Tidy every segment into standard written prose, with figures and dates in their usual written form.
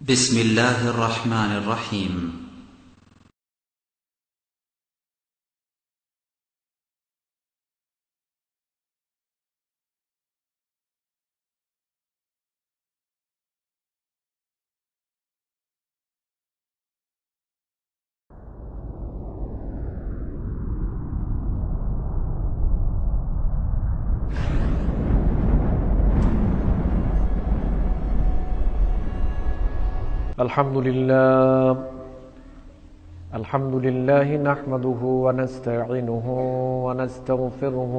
بسم الله الرحمن الرحيم. الحمد لله نحمده ونستعينه ونستغفره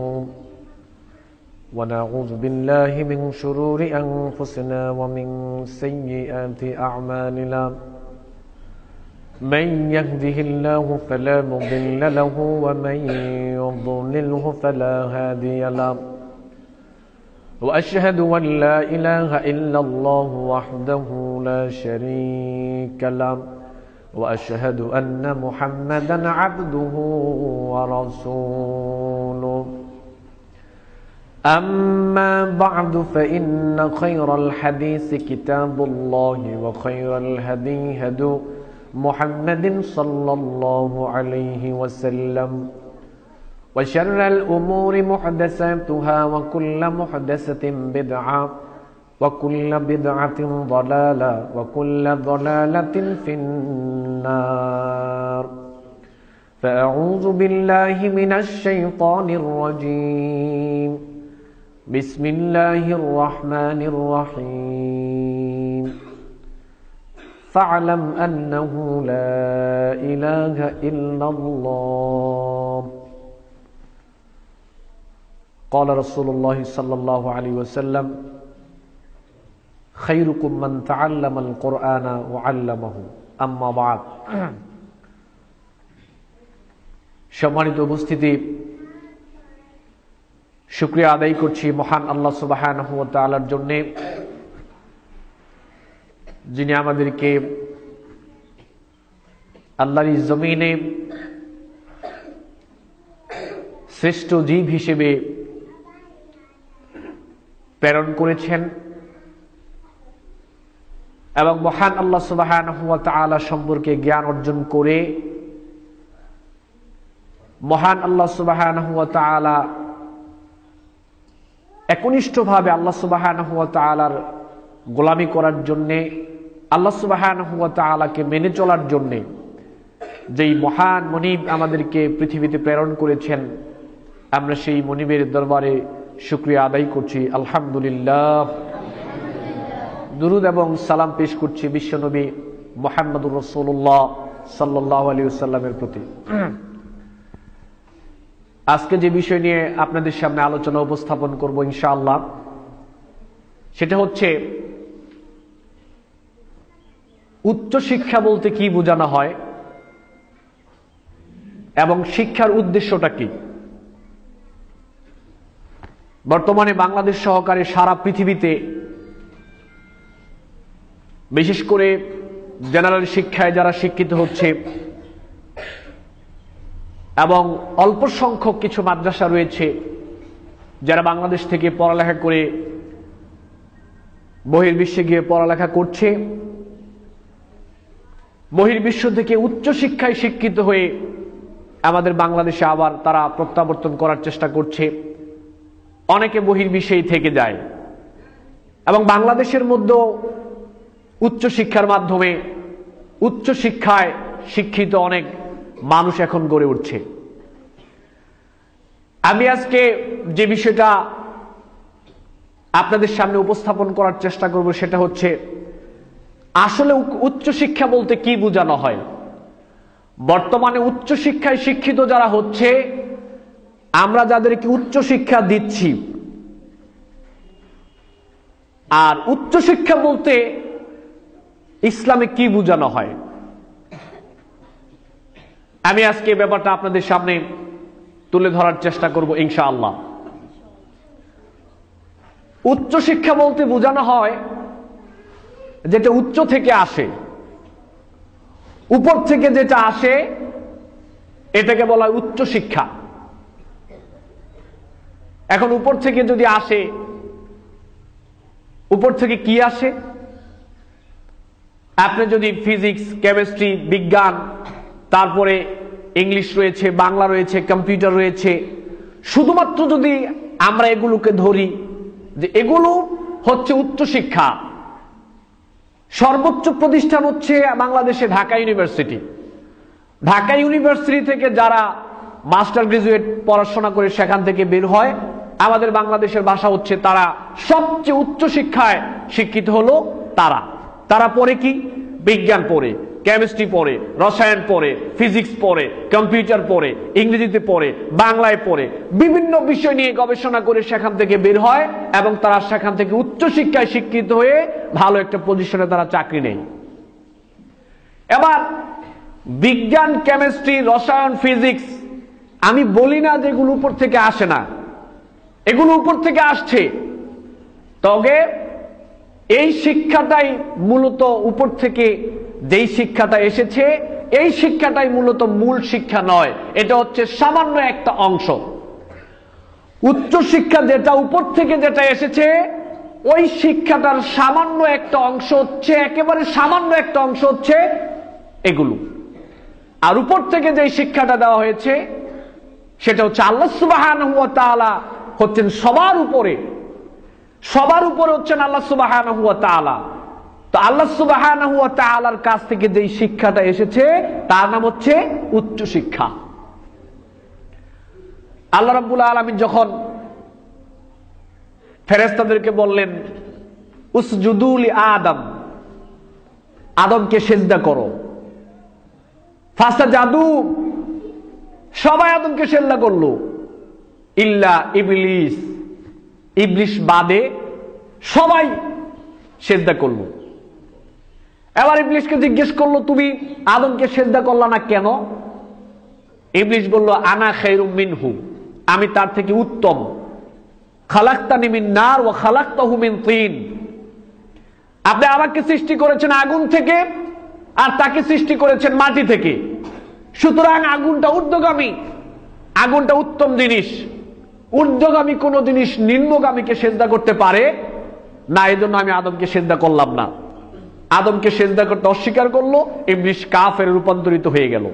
ونعوذ بالله من شرور أنفسنا ومن سيئات أعمالنا من يهده الله فلا مضل له ومن يضلله فلا هادي له وأشهد أن لا إله إلا الله وحده لا شريك له وأشهد أن محمدا عبده ورسوله أما بعد فإن خير الحديث كتاب الله وخير الهدي هدي محمد صلى الله عليه وسلم وشر الأمور محدثاتها وكل محدثة بدعة وكل بدعة ضلالة وكل ضلالة في النار فأعوذ بالله من الشيطان الرجيم بسم الله الرحمن الرحيم فاعلم أنه لا إله إلا الله قال رسول الله صلى الله عليه وسلم خيركم من تعلم القرآن وعلمه أما بعد সম্মানিত উপস্থিতি, শুকরিয়া আদায় করছি মহান আল্লাহ সুবহানাহু ওয়া তাআলার জন্য, যিনি আমাদেরকে আল্লাহর জমিনে শ্রেষ্ঠ জীব হিসেবে প্রেরণ করেছেন এবং মহান আল্লাহ সুবহানাহু ওয়া তাআলা সম্পর্কে জ্ঞান অর্জন করে মহান আল্লাহ সুবহানাহু ওয়া তাআলা একনিষ্ঠভাবে আল্লাহ সুবহানাহু ওয়া তাআলার গোলামি করার জন্য, আল্লাহ সুবহানাহু ওয়া তাআলাকে মেনে চলার জন্য যেই মহান মনিব আমাদেরকে পৃথিবীতে প্রেরণ করেছেন, আমরা সেই মনিবের দরবারে শুকরিয়া আদায় করছি আলহামদুলিল্লাহ। দুরুদ এবং সালাম পেশ করছি বিশ্বনবী মুহাম্মদুর রাসূলুল্লাহ সাল্লাল্লাহু আলাইহি ওয়াসাল্লামের প্রতি। আজকে যে বিষয় নিয়ে আপনাদের সামনে আলোচনা উপস্থাপন করব ইনশাআল্লাহ, সেটা হচ্ছে উচ্চ শিক্ষা বলতে কি বোঝানো হয় এবং শিক্ষার উদ্দেশ্যটা কি। বর্তমানে বাংলাদেশ সহকারে সারা পৃথিবীতে বিশেষ করে জেনারেল শিক্ষায় যারা শিক্ষিত হচ্ছে এবং অল্প সংখ্যক কিছু মাদ্রাসা রয়েছে যারা বাংলাদেশ থেকে পড়ালেখা করে বহির্বিশ্বে গিয়ে পড়ালেখা করছে, বহির্বিশ্ব থেকে উচ্চ শিক্ষায় শিক্ষিত হয়ে আমাদের বাংলাদেশে আবার তারা প্রত্যাবর্তন করার চেষ্টা করছে। অনেকে বহির্বিশ্বেই থেকে যায় এবং বাংলাদেশের মধ্যেও উচ্চ শিক্ষার মাধ্যমে উচ্চ শিক্ষায় শিক্ষিত অনেক মানুষ এখন গড়ে উঠছে। আমি আজকে যে বিষয়টা আপনাদের সামনে উপস্থাপন করার চেষ্টা করব সেটা হচ্ছে আসলে উচ্চ শিক্ষা বলতে কি বোঝানো হয়। বর্তমানে উচ্চ শিক্ষায় শিক্ষিত যারা হচ্ছে, আমরা যাদেরকে উচ্চ শিক্ষা দিচ্ছি, আর উচ্চ শিক্ষা বলতে ইসলামে কি বোঝানো হয়, আমি আজকে ব্যাপারটা আপনাদের সামনে তুলে ধরার চেষ্টা করব ইনশাআল্লাহ। উচ্চ শিক্ষা বলতে বোঝানো হয় যেটা উচ্চ থেকে আসে, উপর থেকে যেটা আসে এটাকে বলা হয় উচ্চ শিক্ষা। এখন উপর থেকে যদি আসে, উপর থেকে কি আসে? আপনি যদি ফিজিক্স, কেমিস্ট্রি, বিজ্ঞান, তারপরে ইংলিশ রয়েছে, বাংলা রয়েছে, কম্পিউটার রয়েছে, শুধুমাত্র যদি আমরা এগুলোকে ধরি যে এগুলো হচ্ছে উচ্চশিক্ষা, সর্বোচ্চ প্রতিষ্ঠান হচ্ছে বাংলাদেশে ঢাকা ইউনিভার্সিটি। ঢাকা ইউনিভার্সিটি থেকে যারা মাস্টার গ্রাজুয়েট পড়াশোনা করে সেখান থেকে বের হয়, আমাদের বাংলাদেশের ভাষা হচ্ছে তারা সবচেয়ে উচ্চ শিক্ষায় শিক্ষিত হলো তারা। তারা পড়ে কি? বিজ্ঞান পড়ে, কেমিস্ট্রি পড়ে, রসায়ন পড়ে, ফিজিক্স পড়ে, কম্পিউটার পড়ে, ইংরেজিতে পড়ে, বাংলায় পড়ে, বিভিন্ন বিষয় নিয়ে গবেষণা করে সেখান থেকে বের হয় এবং তারা সেখান থেকে উচ্চ শিক্ষায় শিক্ষিত হয়ে ভালো একটা পজিশনে তারা চাকরি নেয়। এবার বিজ্ঞান, কেমিস্ট্রি, রসায়ন, ফিজিক্স, আমি বলি না যে এগুলো উপর থেকে আসে না, এগুলো উপর থেকে আসছে, তবে এই শিক্ষাটাই মূলত উপর থেকে যেই শিক্ষাটা এসেছে এই শিক্ষাটাই মূলত মূল শিক্ষা নয়, এটা হচ্ছে সামান্য একটা অংশ। উচ্চ শিক্ষা যেটা উপর থেকে যেটা এসেছে ওই শিক্ষাটার সামান্য একটা অংশ হচ্ছে, একেবারে সামান্য একটা অংশ হচ্ছে এগুলো। আর উপর থেকে যে শিক্ষাটা দেওয়া হয়েছে সেটা হচ্ছে আল্লাহ সুবহানাহু ওয়া তাআলা হচ্ছেন সবার উপরে, সবার উপরে হচ্ছেন আল্লাহ সুবহানাহু ওয়া তাআলা। তো আল্লাহ সুবহানাহু ওয়া তাআলার কাছ থেকে যে শিক্ষাটা এসেছে তার নাম হচ্ছে উচ্চ শিক্ষা। আল্লাহ রাব্বুল আলামিন যখন ফেরেশতাদেরকে বললেন উসজুদু লি আদম, আদমকে সিজদা করো, ফাসাজাদু, সবাই আদমকে সিজদা করলো, ইল্লা ইবলিস, ইবলিস বাদে সবাই সিজদা করলো। এবার ইবলিসকে জিজ্ঞেস করলো তুমি আদমকে সিজদা করলা না কেন? ইবলিস বলল আনা খায়রুম মিনহু, আমি তার থেকে উত্তম। খালাকতানি মিন নার ওয়া খালাকতাহু মিন তিন, আপনি আমাকে সৃষ্টি করেছেন আগুন থেকে আর তাকে সৃষ্টি করেছেন মাটি থেকে, সুতরাং আগুনটা ঊর্ধ্বগামী, আগুনটা উত্তম জিনিস। ঊর্ধ্বগামী কোন জিনিস নিম্নগামীকে সিজদা করতে পারে না, এজন্য আমি আদমকে সিজদা করলাম না। আদমকে সিজদা করতে অস্বীকার করলো, ইবলিস কাফের রূপান্তরিত হয়ে গেল।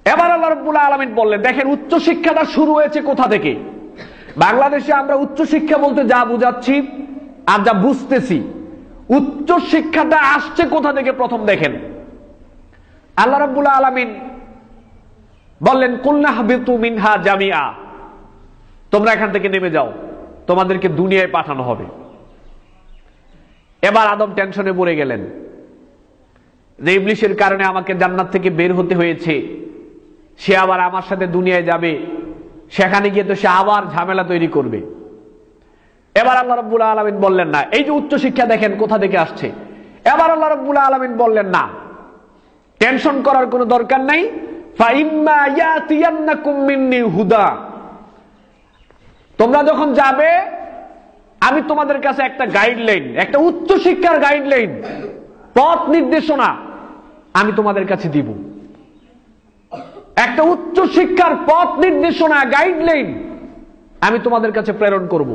এবার আল্লাহ রাব্বুল আলামিন বললেন দেখেন উচ্চ শিক্ষাটা শুরু হয়েছে কোথা থেকে। বাংলাদেশে আমরা উচ্চ শিক্ষা বলতে যা বুঝাচ্ছি আর যা বুঝতেছি, উচ্চ শিক্ষাটা আসছে কোথা থেকে প্রথম দেখেন। আল্লাহ রাব্বুল আলামিন বললেন কুলনা হাবিতু মিনহা জামিআ, তোমরা এখান থেকে নেমে যাও, তোমাদেরকে দুনিয়ায় পাঠানো হবে। এবার আদম টেনশনে পড়ে গেলেন যে ইবলিসের কারণে আমাকে জান্নাত থেকে বের হতে হয়েছে, সে আবার আমার সাথে দুনিয়ায় যাবে, সেখানে গিয়ে তো সে আবার ঝামেলা তৈরি করবে। এবার আল্লাহ রাব্বুল আলামিন বললেন না, এই যে উচ্চ শিক্ষা দেখেন কোথা থেকে আসছে। এবার আল্লাহ রাব্বুল আলামিন বললেন না, টেনশন করার কোনো দরকার নাই, ফাইম্মা ইয়াতিয়ান্নাকুম মিন্নি হুদা, তোমরা যখন যাবে আমি তোমাদের কাছে একটা গাইডলাইন, একটা উচ্চ শিক্ষার গাইডলাইন, পথ নির্দেশনা আমি তোমাদের কাছে দিব। একটা উচ্চ শিক্ষার পথ নির্দেশনা, গাইডলাইন আমি তোমাদের কাছে প্রেরণ করব।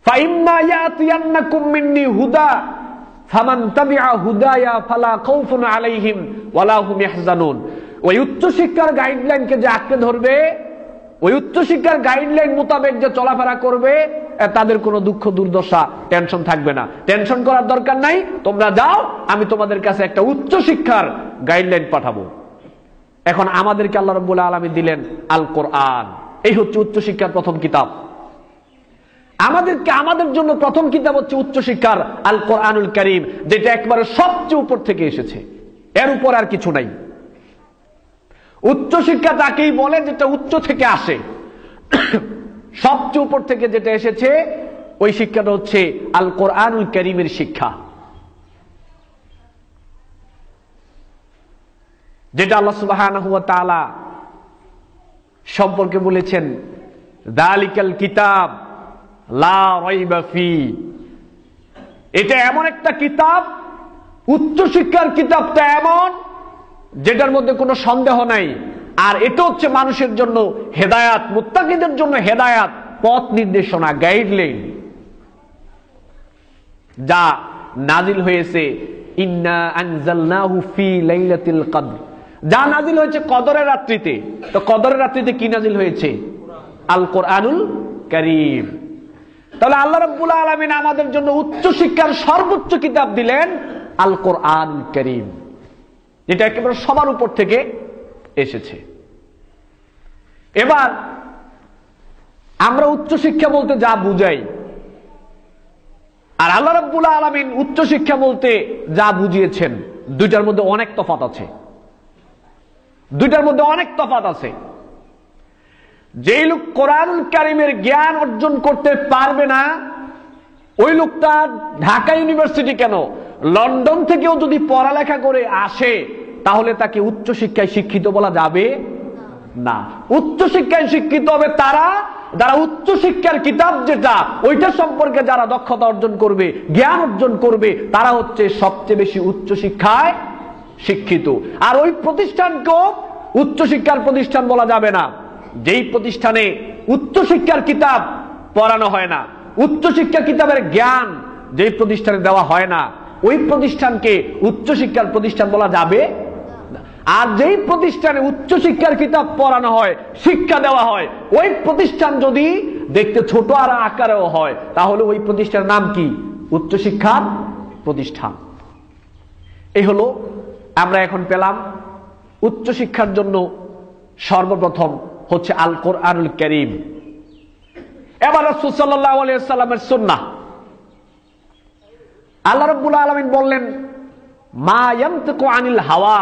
ফাইম্মা ইয়াতিয়ান্নাকুম মিন্নি হুদা ফামান তাবিআ হুদায়া ফালা খাউফুন আলাইহিম ওয়ালা হুম ইয়াহজানুন। ওই উচ্চ শিক্ষার গাইডলাইনকে যে আঁকড়ে ধরবে, ওই উচ্চ শিক্ষার গাইডলাইন মোতাবেক যে চলাফেরা করবে, তাদের কোনো দুঃখ দুর্দশা টেনশন থাকবে না। টেনশন করার দরকার নাই, তোমরা যাও, আমি তোমাদের কাছে একটা উচ্চ শিক্ষার গাইডলাইন পাঠাবো। এখন আমাদেরকে আল্লাহ রাব্বুল আলামিন দিলেন আল কোরআন, এই হচ্ছে উচ্চ শিক্ষার প্রথম কিতাব। আমাদেরকে, আমাদের জন্য প্রথম কিতাব হচ্ছে উচ্চ শিক্ষার আল কোরআনুল কারীম, যেটা একবারে সবচেয়ে উপর থেকে এসেছে, এর উপর আর কিছু নাই। উচ্চ শিক্ষা তাকেই বলে যেটা উচ্চ থেকে আসে, সবচেয়ে উপর থেকে যেটা এসেছে ওই শিক্ষাটা হচ্ছে আল কোরআনুল কারীমের শিক্ষা, যেটা আল্লাহ সুবহানাহু ওয়া তাআলা সম্পর্কে বলেছেন যালিকাল কিতাব লা রাইবা ফি, এটা এমন একটা কিতাব, উচ্চ শিক্ষার কিতাবটা এমন যেটার মধ্যে কোনো সন্দেহ নাই। আর এটা হচ্ছে মানুষের জন্য হেদায়াত, মুত্তাকিদের জন্য হেদায়াত, পথ নির্দেশনা, গাইডলাইন, যা নাজিল হয়েছে ইন্না আনজালনাহু ফি লাইলাতিল কদর, যা নাজিল হয়েছে কদরের রাত্রিতে। তো কদরের রাত্রিতে কি নাজিল হয়েছে? আল কোরআনুল কারীম। তাহলে আল্লাহ রাব্বুল আলামিন আমাদের জন্য উচ্চ শিক্ষার সর্বোচ্চ কিতাব দিলেন আল কোরআনুল কারীম, যেটা একেবারে সবার উপর থেকে এসেছে। এবার আমরা উচ্চ শিক্ষা বলতে যা বুঝাই, আর আল্লাহ রাব্বুল আলামিন উচ্চ শিক্ষা বলতে যা বুঝিয়েছেন, দুইটার মধ্যে অনেক তফাৎ আছে। দুইটার মধ্যে অনেক তফাৎ আছে। যেই লোক কোরআনুল কারীমের জ্ঞান অর্জন করতে পারবে না, ওই লোকটা ঢাকা ইউনিভার্সিটি কেন, লন্ডন থেকেও যদি পড়ালেখা করে আসে, তাহলে তাকে উচ্চ শিক্ষায় শিক্ষিত বলা যাবে না। উচ্চ শিক্ষায় শিক্ষিত হবে তারা যারা উচ্চ শিক্ষার কিতাব যেটা, ওইটা সম্পর্কে যারা দক্ষতা অর্জন করবে, জ্ঞান অর্জন করবে, তারা হচ্ছে সবচেয়ে বেশি উচ্চ শিক্ষায় শিক্ষিত। আর ওই প্রতিষ্ঠানকেও উচ্চ শিক্ষার প্রতিষ্ঠান বলা যাবে না যেই প্রতিষ্ঠানে উচ্চ শিক্ষার কিতাব পড়ানো হয় না, উচ্চ শিক্ষার কিতাবের জ্ঞান যেই প্রতিষ্ঠানে দেওয়া হয় না, ওই প্রতিষ্ঠানকে উচ্চ শিক্ষার প্রতিষ্ঠান বলা যাবে না। আর যেই প্রতিষ্ঠানে উচ্চ শিক্ষার কিতাব পড়ানো হয়, শিক্ষা দেওয়া হয়, ওই প্রতিষ্ঠান যদি দেখতে ছোট আর আকারেও হয়, তাহলে ওই প্রতিষ্ঠানের নাম কি? উচ্চ শিক্ষার প্রতিষ্ঠান। এই হলো আমরা এখন পেলাম উচ্চ শিক্ষার জন্য সর্বপ্রথম হচ্ছে আল কোরআনুল কারীম। এবার রাসূল সাল্লাল্লাহু আলাইহি ওয়াসাল্লামের সুন্নাহ। আল্লাহ রাব্বুল আলামিন বললেন, মা ইয়ানতিকু আনিল হাওয়া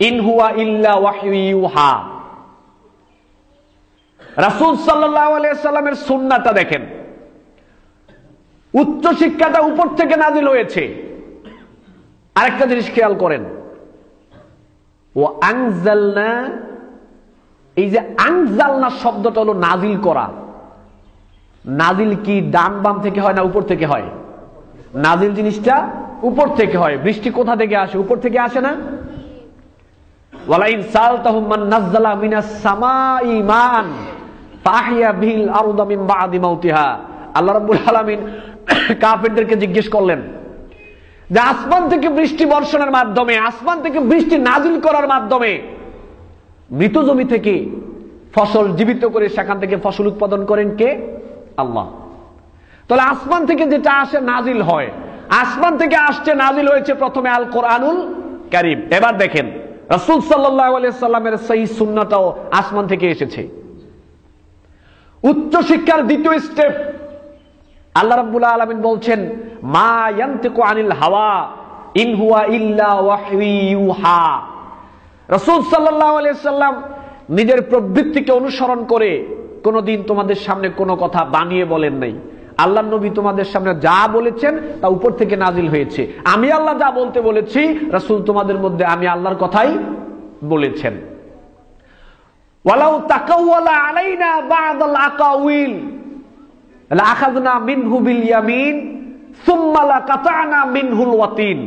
ইন হুয়া ইল্লা ওয়াহয়ু ইউহা। রাসূল সাল্লাল্লাহু আলাইহি ওয়াসাল্লামের সুন্নাহটা দেখেন, উচ্চ শিক্ষাটা উপর থেকে নাজিল হয়েছে। আরেকটা জিনিস খেয়াল করেন, ও আনজালনা, এই যে আনজালনা শব্দটা হলো নাজিল করা। নাজিল কি ডান বাম থেকে হয় না উপর থেকে হয়? নাজিল জিনিসটা উপর থেকে হয়। বৃষ্টি কোথা থেকে আসে? উপর থেকে আসে না? ওয়ালাইন সালতাহুম মান নাযালা মিনাস সামাই মান ফাহিয়া বিল আরদা মিন বাদি মাউতিহা। আল্লাহ রাব্বুল আলামিন কাফেরদেরকে জিজ্ঞেস করলেন যে আসমান থেকে বৃষ্টি বর্ষণের মাধ্যমে, আসমান থেকে বৃষ্টি নাজিল করার মাধ্যমে মৃত জমি থেকে ফসল জীবিত করে সেখান থেকে ফসল উৎপাদন করেন কে? আল্লাহ। তাহলে আসমান থেকে যেটা আসে নাজিল হয়, আসমান থেকে আসছে, নাজিল হয়েছে প্রথমে আল কোরআনুল কারীম। এবার দেখেন রাসূল সাল্লাল্লাহু আলাইহি সাল্লামের সহিহ সুন্নাহটাও আসমান থেকে এসেছে। উচ্চ শিক্ষার দ্বিতীয় স্টেপ, আল্লাহ রাব্বুল আলামিন বলছেন, মা ইয়ানতিকু আনিল হাওয়া ইন হুয়া ইল্লা ওয়াহয়ু ইউহা। রাসূল সাল্লাল্লাহু আলাইহি সাল্লাম নিজের প্রবৃত্তিকে অনুসরণ করে কোনদিন তোমাদের সামনে কোনো কথা বানিয়ে বলেন নাই। আল্লাহ নবী তোমাদের সামনে যা বলেছেন তা উপর থেকে নাজিল হয়েছে। আমি আল্লাহ যা বলতে বলেছি, রাসূল তোমাদের মধ্যে আমি আল্লাহর কথাই বলেছেন। ওয়ালাউ তাকাওয়ালা আলাইনা বা'দাল আকাউইল লাআখাযনা মিনহু বিল ইয়ামিন সুম্মা লাকাতা'না মিনহুল ওয়াতিন।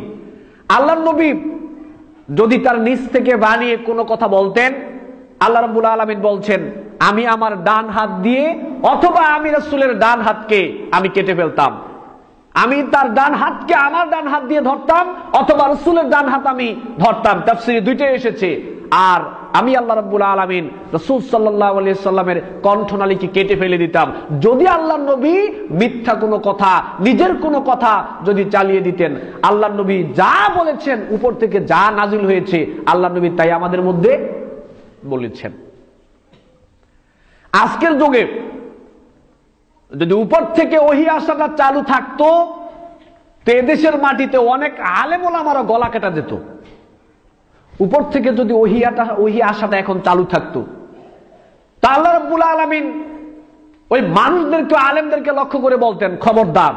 আল্লাহ নবী যদি তার নিজ থেকে বানিয়ে কোনো কথা বলতেন, আল্লাহ রাব্বুল আলামিন বলছেন, আমি আমার ডান হাত দিয়ে অথবা আমি রাসূলের ডান হাতকে আমি কেটে ফেলতাম। আমি তার ডান হাতকে আমার ডান হাত দিয়ে ধরতাম, অথবা রাসূলের ডান হাত আমি ধরতাম। তাফসীরে দুইটাই এসেছে। আর আমি আল্লাহ রাব্বুল আলামিন রাসূল সাল্লাল্লাহু আলাইহি সাল্লামের কণ্ঠনালীকে কেটে ফেলে দিতাম যদি আল্লাহ নবী মিথ্যা কোনো কথা, নিজের কোনো কথা যদি চালিয়ে দিতেন। আল্লাহ নবী যা বলেছেন, উপর থেকে যা নাজিল হয়েছে, আল্লাহ নবী তাই আমাদের মধ্যে বলেছেন। আজকের যুগে যদি উপর থেকে ওহী আসাটা চালু থাকতো, তো এদেশের মাটিতে অনেক আলেম ওলামারা গলা কাটা যেত। উপর থেকে যদি ওহী আসাটা এখন চালু থাকতো, তা আল্লাহ রাব্বুল আলামিন ওই মানুষদেরকে, আলেমদেরকে লক্ষ্য করে বলতেন, খবরদার,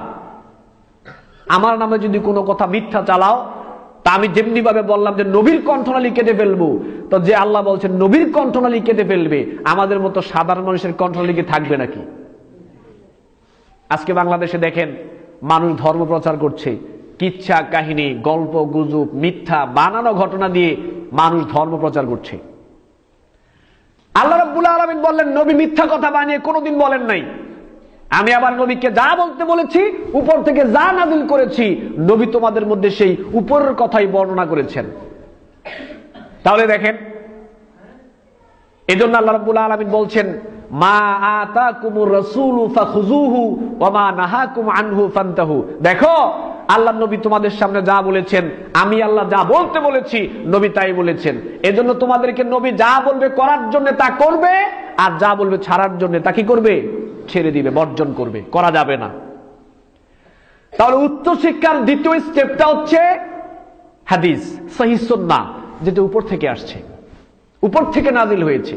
আমার নামে যদি কোনো কথা মিথ্যা চালাও, তা আমি যেমনি ভাবে বললাম যে নবীর কণ্ঠনালী কেটে ফেলবো, তো যে আল্লাহ বলছেন নবীর কণ্ঠনালী কেটে ফেলবে, আমাদের মতো সাধারণ মানুষের কণ্ঠনালী কি থাকবে নাকি? আজকে বাংলাদেশে দেখেন মানুষ ধর্ম প্রচার করছে, কিচ্ছা কাহিনী, গল্প গুজব, মিথ্যা বানানো ঘটনা দিয়ে মানুষ ধর্ম প্রচার করছে। আল্লাহ রাব্বুল আলামিন বললেন, নবী মিথ্যা কথা বানিয়ে কোনোদিন বলেন নাই। আমি আবার নবীকে যা বলতে বলেছি, উপর থেকে যা নাযিল করেছি, নবী তোমাদের মধ্যে সেই উপরের কথাই বর্ণনা করেছেন। তাহলে দেখেন, এজন্য আল্লাহ রাব্বুল আলামিন বলছেন, মা আতাকুমুর রাসূলু ফাখুযুহু ওয়া মা নাহাকুম আনহু ফান্তাহু। দেখো, আল্লাহর নবী তোমাদের সামনে যা বলেছেন, আমি আল্লাহ যা বলতে বলেছি, নবী তাই বলেছেন। এজন্য তোমাদেরকে নবী যা বলবে করার জন্য তা করবে, আর যা বলবে ছাড়ার জন্য তা কি করবে? ছেড়ে দিবে, বর্জন করবে, করা যাবে না। তাহলে উচ্চ শিক্ষার দ্বিতীয় স্টেপটা হচ্ছে হাদিস, সহিহ সুন্নাহ, যেটা উপর থেকে আসছে, উপর থেকে নাজিল হয়েছে।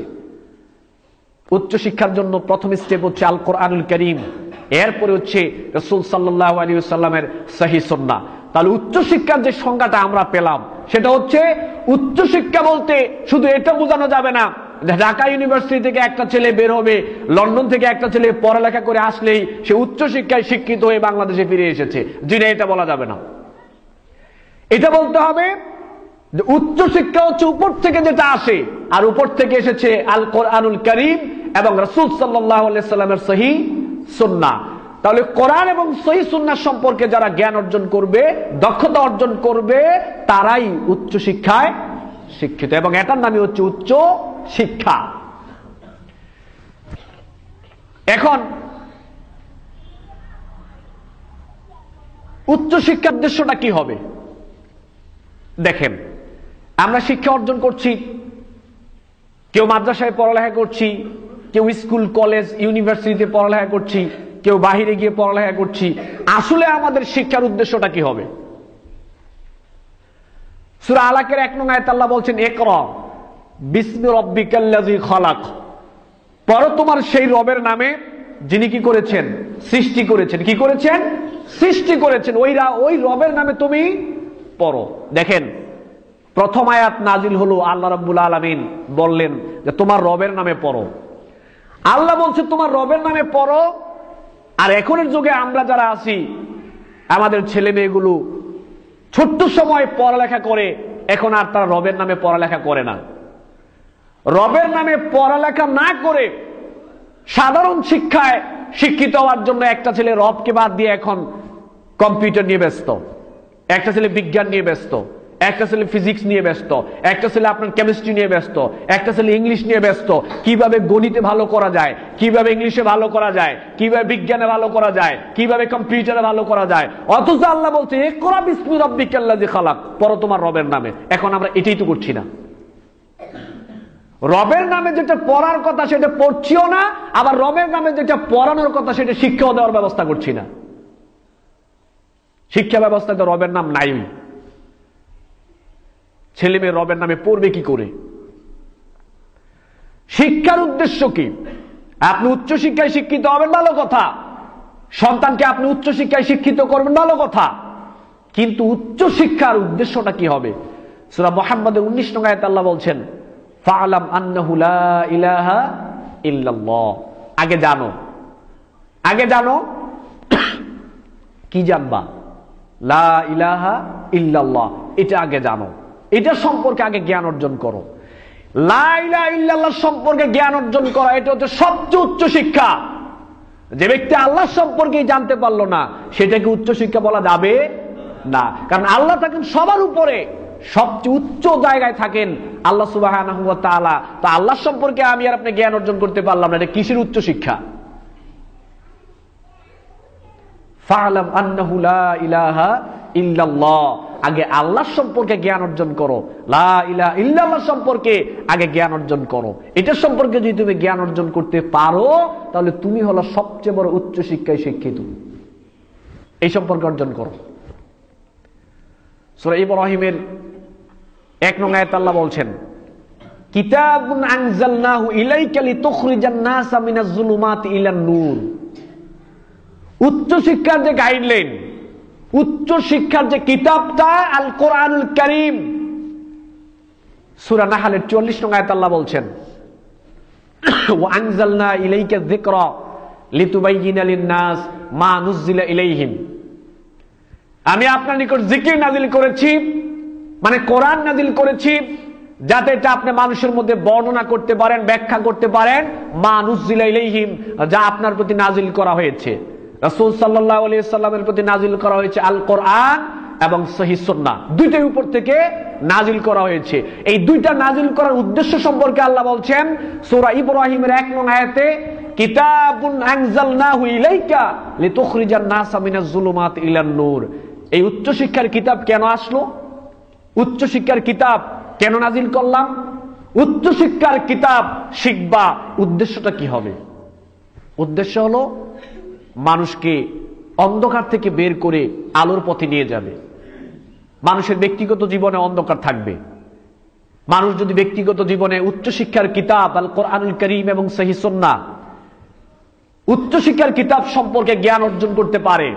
উচ্চ শিক্ষার জন্য প্রথম স্টেপ হচ্ছে আল কোরআনুল কারীম, এরপরে হচ্ছে রাসূল সাল্লাল্লাহু আলাইহি ওয়াসাল্লামের সহিহ সুন্নাহ। তাহলে উচ্চ শিক্ষার যে সংজ্ঞাটা আমরা পেলাম, সেটা হচ্ছে উচ্চ শিক্ষা বলতে শুধু এটা বোঝানো যাবে না ঢাকা ইউনিভার্সিটি থেকে একটা ছেলে বের হবে, লন্ডন থেকে একটা ছেলে পড়ালেখা করে আসলেই সে উচ্চ শিক্ষায় শিক্ষিত হয়ে বাংলাদেশে ফিরে এসেছে, জিনা, এটা বলা যাবে না। এটা বলতে হবে যে উচ্চ শিক্ষা হচ্ছে উপর থেকে যেটা আসে, আর উপর থেকে এসেছে আল কোরআনুল কারীম এবং রাসূল সাল্লাল্লাহু আলাইহি ওয়াসাল্লামের সহিহ সুন্নাহ। তাহলে কোরআন এবং সহিহ সুন্নাহ সম্পর্কে যারা জ্ঞান অর্জন করবে, দক্ষতা অর্জন করবে, তারাই উচ্চ শিক্ষায় শিক্ষিত, এবং এটার নামই হচ্ছে উচ্চ শিক্ষা। এখন উচ্চ শিক্ষার উদ্দেশ্যটা কি হবে? দেখেন, আমরা শিক্ষা অর্জন করছি, কেউ মাদ্রাসায় পড়ালেখা করছি, কেউ স্কুল কলেজ ইউনিভার্সিটিতে পড়ালেখা করছি, কেউ বাহিরে গিয়ে পড়ালেখা করছি। আসলে আমাদের শিক্ষার উদ্দেশ্যটা কি হবে? সূরা আলাকের 1 নং আয়াতে আল্লাহ বলছেন, ইকরা বিসমি রাব্বিকাল্লাযী খালাক। পড়ো তোমার সেই রবের নামে যিনি কি করেছেন? সৃষ্টি করেছেন। কি করেছেন? সৃষ্টি করেছেন। ওই রবের নামে তুমি পড়ো। দেখেন, প্রথম আয়াত নাজিল হলো, আল্লাহ রাব্বুল আলামিন বললেন যে তোমার রবের নামে পড়ো। আল্লাহ বলছে তোমার রবের নামে পড়ো। আর এখনের যুগে আমরা যারা আছি, আমাদের ছেলে মেয়েগুলো ছোট্ট সময় পড়ালেখা করে, এখন আর তারা রবের নামে পড়ালেখা করে না। রবের নামে পড়ালেখা না করে সাধারণ শিক্ষায় শিক্ষিত হওয়ার জন্য একটা ছেলে রবকে বাদ দিয়ে এখন কম্পিউটার নিয়ে ব্যস্ত, একটা ছেলে বিজ্ঞান নিয়ে ব্যস্ত, একটা ছেলে ফিজিক্স নিয়ে ব্যস্ত, একটা ছেলে আপনার কেমিস্ট্রি নিয়ে ব্যস্ত, একটা ছেলে ইংলিশ নিয়ে ব্যস্ত। কিভাবে গণিতে ভালো করা যায়, কিভাবে ইংলিশে ভালো করা যায়, কিভাবে বিজ্ঞানে ভালো করা যায়, কিভাবে কম্পিউটারে ভালো করা যায়। অথচ আল্লাহ বলছে ইকরা বিসমি রাব্বিকাল্লাযী খালাক, পড়ো তোমার রবের নামে। এখন আমরা এটাই তো করছি না। রবের নামে যেটা পড়ার কথা সেটা পড়ছিও না, আবার রবের নামে যেটা পড়ানোর কথা সেটা শিক্ষাও দেওয়ার ব্যবস্থা করছি না। শিক্ষা ব্যবস্থায় তো রবের নাম নাই। ছেলে মেয়ে রবের নামে পড়বে কি করে? শিক্ষার উদ্দেশ্য কি? আপনি উচ্চ শিক্ষায় শিক্ষিত হবেন, ভালো কথা। সন্তানকে আপনি উচ্চ শিক্ষায় শিক্ষিত করবেন, ভালো কথা। কিন্তু উচ্চ শিক্ষার উদ্দেশ্যটা কি হবে? সূরা মুহাম্মদের 19 নং আয়াতে আল্লাহ বলছেন, ফাআলাম আন্নাহু লা ইলাহা ইল্লাল্লাহ। আগে জানো, আগে জানো। কি জানবা? লা ইলাহা ইল্লাল্লাহ, এটা আগে জানো, এটা সম্পর্কে আগে জ্ঞান অর্জন করো। লা ইলাহা ইল্লাল্লাহ সম্পর্কে জ্ঞান অর্জন করা, এটা হচ্ছে সবচেয়ে উচ্চ শিক্ষা। যে ব্যক্তি আল্লাহ সম্পর্কে জানতে পারলো না, সেটাকে উচ্চ শিক্ষা বলা যাবে না। কারণ আল্লাহ থাকেন সবার উপরে, সবচেয়ে উচ্চ জায়গায় থাকেন আল্লাহ সুবহানাহু ওয়া তাআলা। তা আল্লাহ সম্পর্কে আমি আর আপনি জ্ঞান অর্জন করতে পারলাম না, এটা কিসের উচ্চ শিক্ষা? ফাআলাম আন্নাহু লা ইলাহা ইল্লাল্লাহ, আগে আল্লাহ সম্পর্কে জ্ঞান অর্জন করো। লা ইলাহা ইল্লাল্লাহ সম্পর্কে আগে জ্ঞান অর্জন করো। এটা সম্পর্কে যদি তুমি জ্ঞান অর্জন করতে পারো, তাহলে তুমি হলো সবচেয়ে বড় উচ্চ শিক্ষায় শিক্ষিত। এই সম্পর্কে অর্জন করো। সূরা ইব্রাহিমের 1 নং আয়াতে আল্লাহ বলছেন, কিতাবুন আনজালনাহু ইলাইকা লিতুখরিজান নাসা মিনাজ যুলুমাতি ইলান নূর। উচ্চ শিক্ষার যে গাইডলাইন, উচ্চ শিক্ষার যে কিতাবটা আল কোরআনুল কারীম, সূরা নাহলের 44 নং আয়াতে আল্লাহ বলছেন, ওয়া আনজালনা ইলাইকা যিকরা লিতুবাইয়িনা লিন-নাস মা নুজিলা ইলাইহিম। আমি আপনার নিকট জিকির নাজিল করেছি, মানে কোরআন নাজিল করেছি, যাতে এটা আপনি মানুষের মধ্যে বর্ণনা করতে পারেন, ব্যাখ্যা করতে পারেন, মা নুজিলা ইলাইহিম, যা আপনার প্রতি নাজিল করা হয়েছে। রাসূল সাল্লাল্লাহু আলাইহি সাল্লামের প্রতি নাজিল করা হয়েছে আল কোরআন এবং সহিহ সুন্নাহ, দুইটাই উপর থেকে নাজিল করা হয়েছে। এই দুইটা নাজিল করার উদ্দেশ্য সম্পর্কে আল্লাহ বলছেন সূরা ইব্রাহিমের 1 নং আয়াতে, কিতাবুন আনজালনাহু ইলাইকা লিতুখরিজান নাসা মিনাজ যুলুমাতি ইলান নূর। এই উচ্চশিক্ষার কিতাব কেন আসলো? উচ্চশিক্ষার কিতাব কেন নাজিল করলাম? উচ্চশিক্ষার কিতাব শিখবা, উদ্দেশ্যটা কি হবে? উদ্দেশ্য হলো মানুষকে অন্ধকার থেকে বের করে আলোর পথে নিয়ে যাবে। মানুষের ব্যক্তিগত জীবনে অন্ধকার থাকবে। মানুষ যদি ব্যক্তিগত জীবনে উচ্চশিক্ষার কিতাব আল কোরআনুল কারীম এবং সহিহ সুন্নাহ, উচ্চশিক্ষার কিতাব সম্পর্কে জ্ঞান অর্জন করতে পারে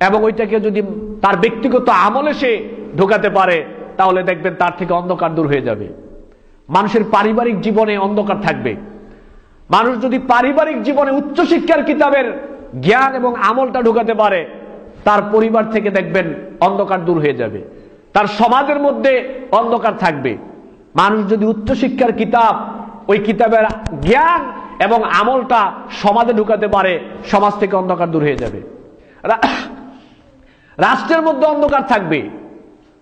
এবং ওইটাকে যদি তার ব্যক্তিগত আমলে সে ঢোকাতে পারে, তাহলে দেখবেন তার থেকে অন্ধকার দূর হয়ে যাবে। মানুষের পারিবারিক জীবনে অন্ধকার থাকবে। মানুষ যদি পারিবারিক জীবনে উচ্চশিক্ষার কিতাবের জ্ঞান এবং আমলটা ঢোকাতে পারে, তার পরিবার থেকে দেখবেন অন্ধকার দূর হয়ে যাবে। তার সমাজের মধ্যে অন্ধকার থাকবে। মানুষ যদি উচ্চশিক্ষার কিতাব, ওই কিতাবের জ্ঞান এবং আমলটা সমাজে ঢুকাতে পারে, সমাজ থেকে অন্ধকার দূর হয়ে যাবে। রাষ্ট্রের মধ্যে অন্ধকার থাকবে।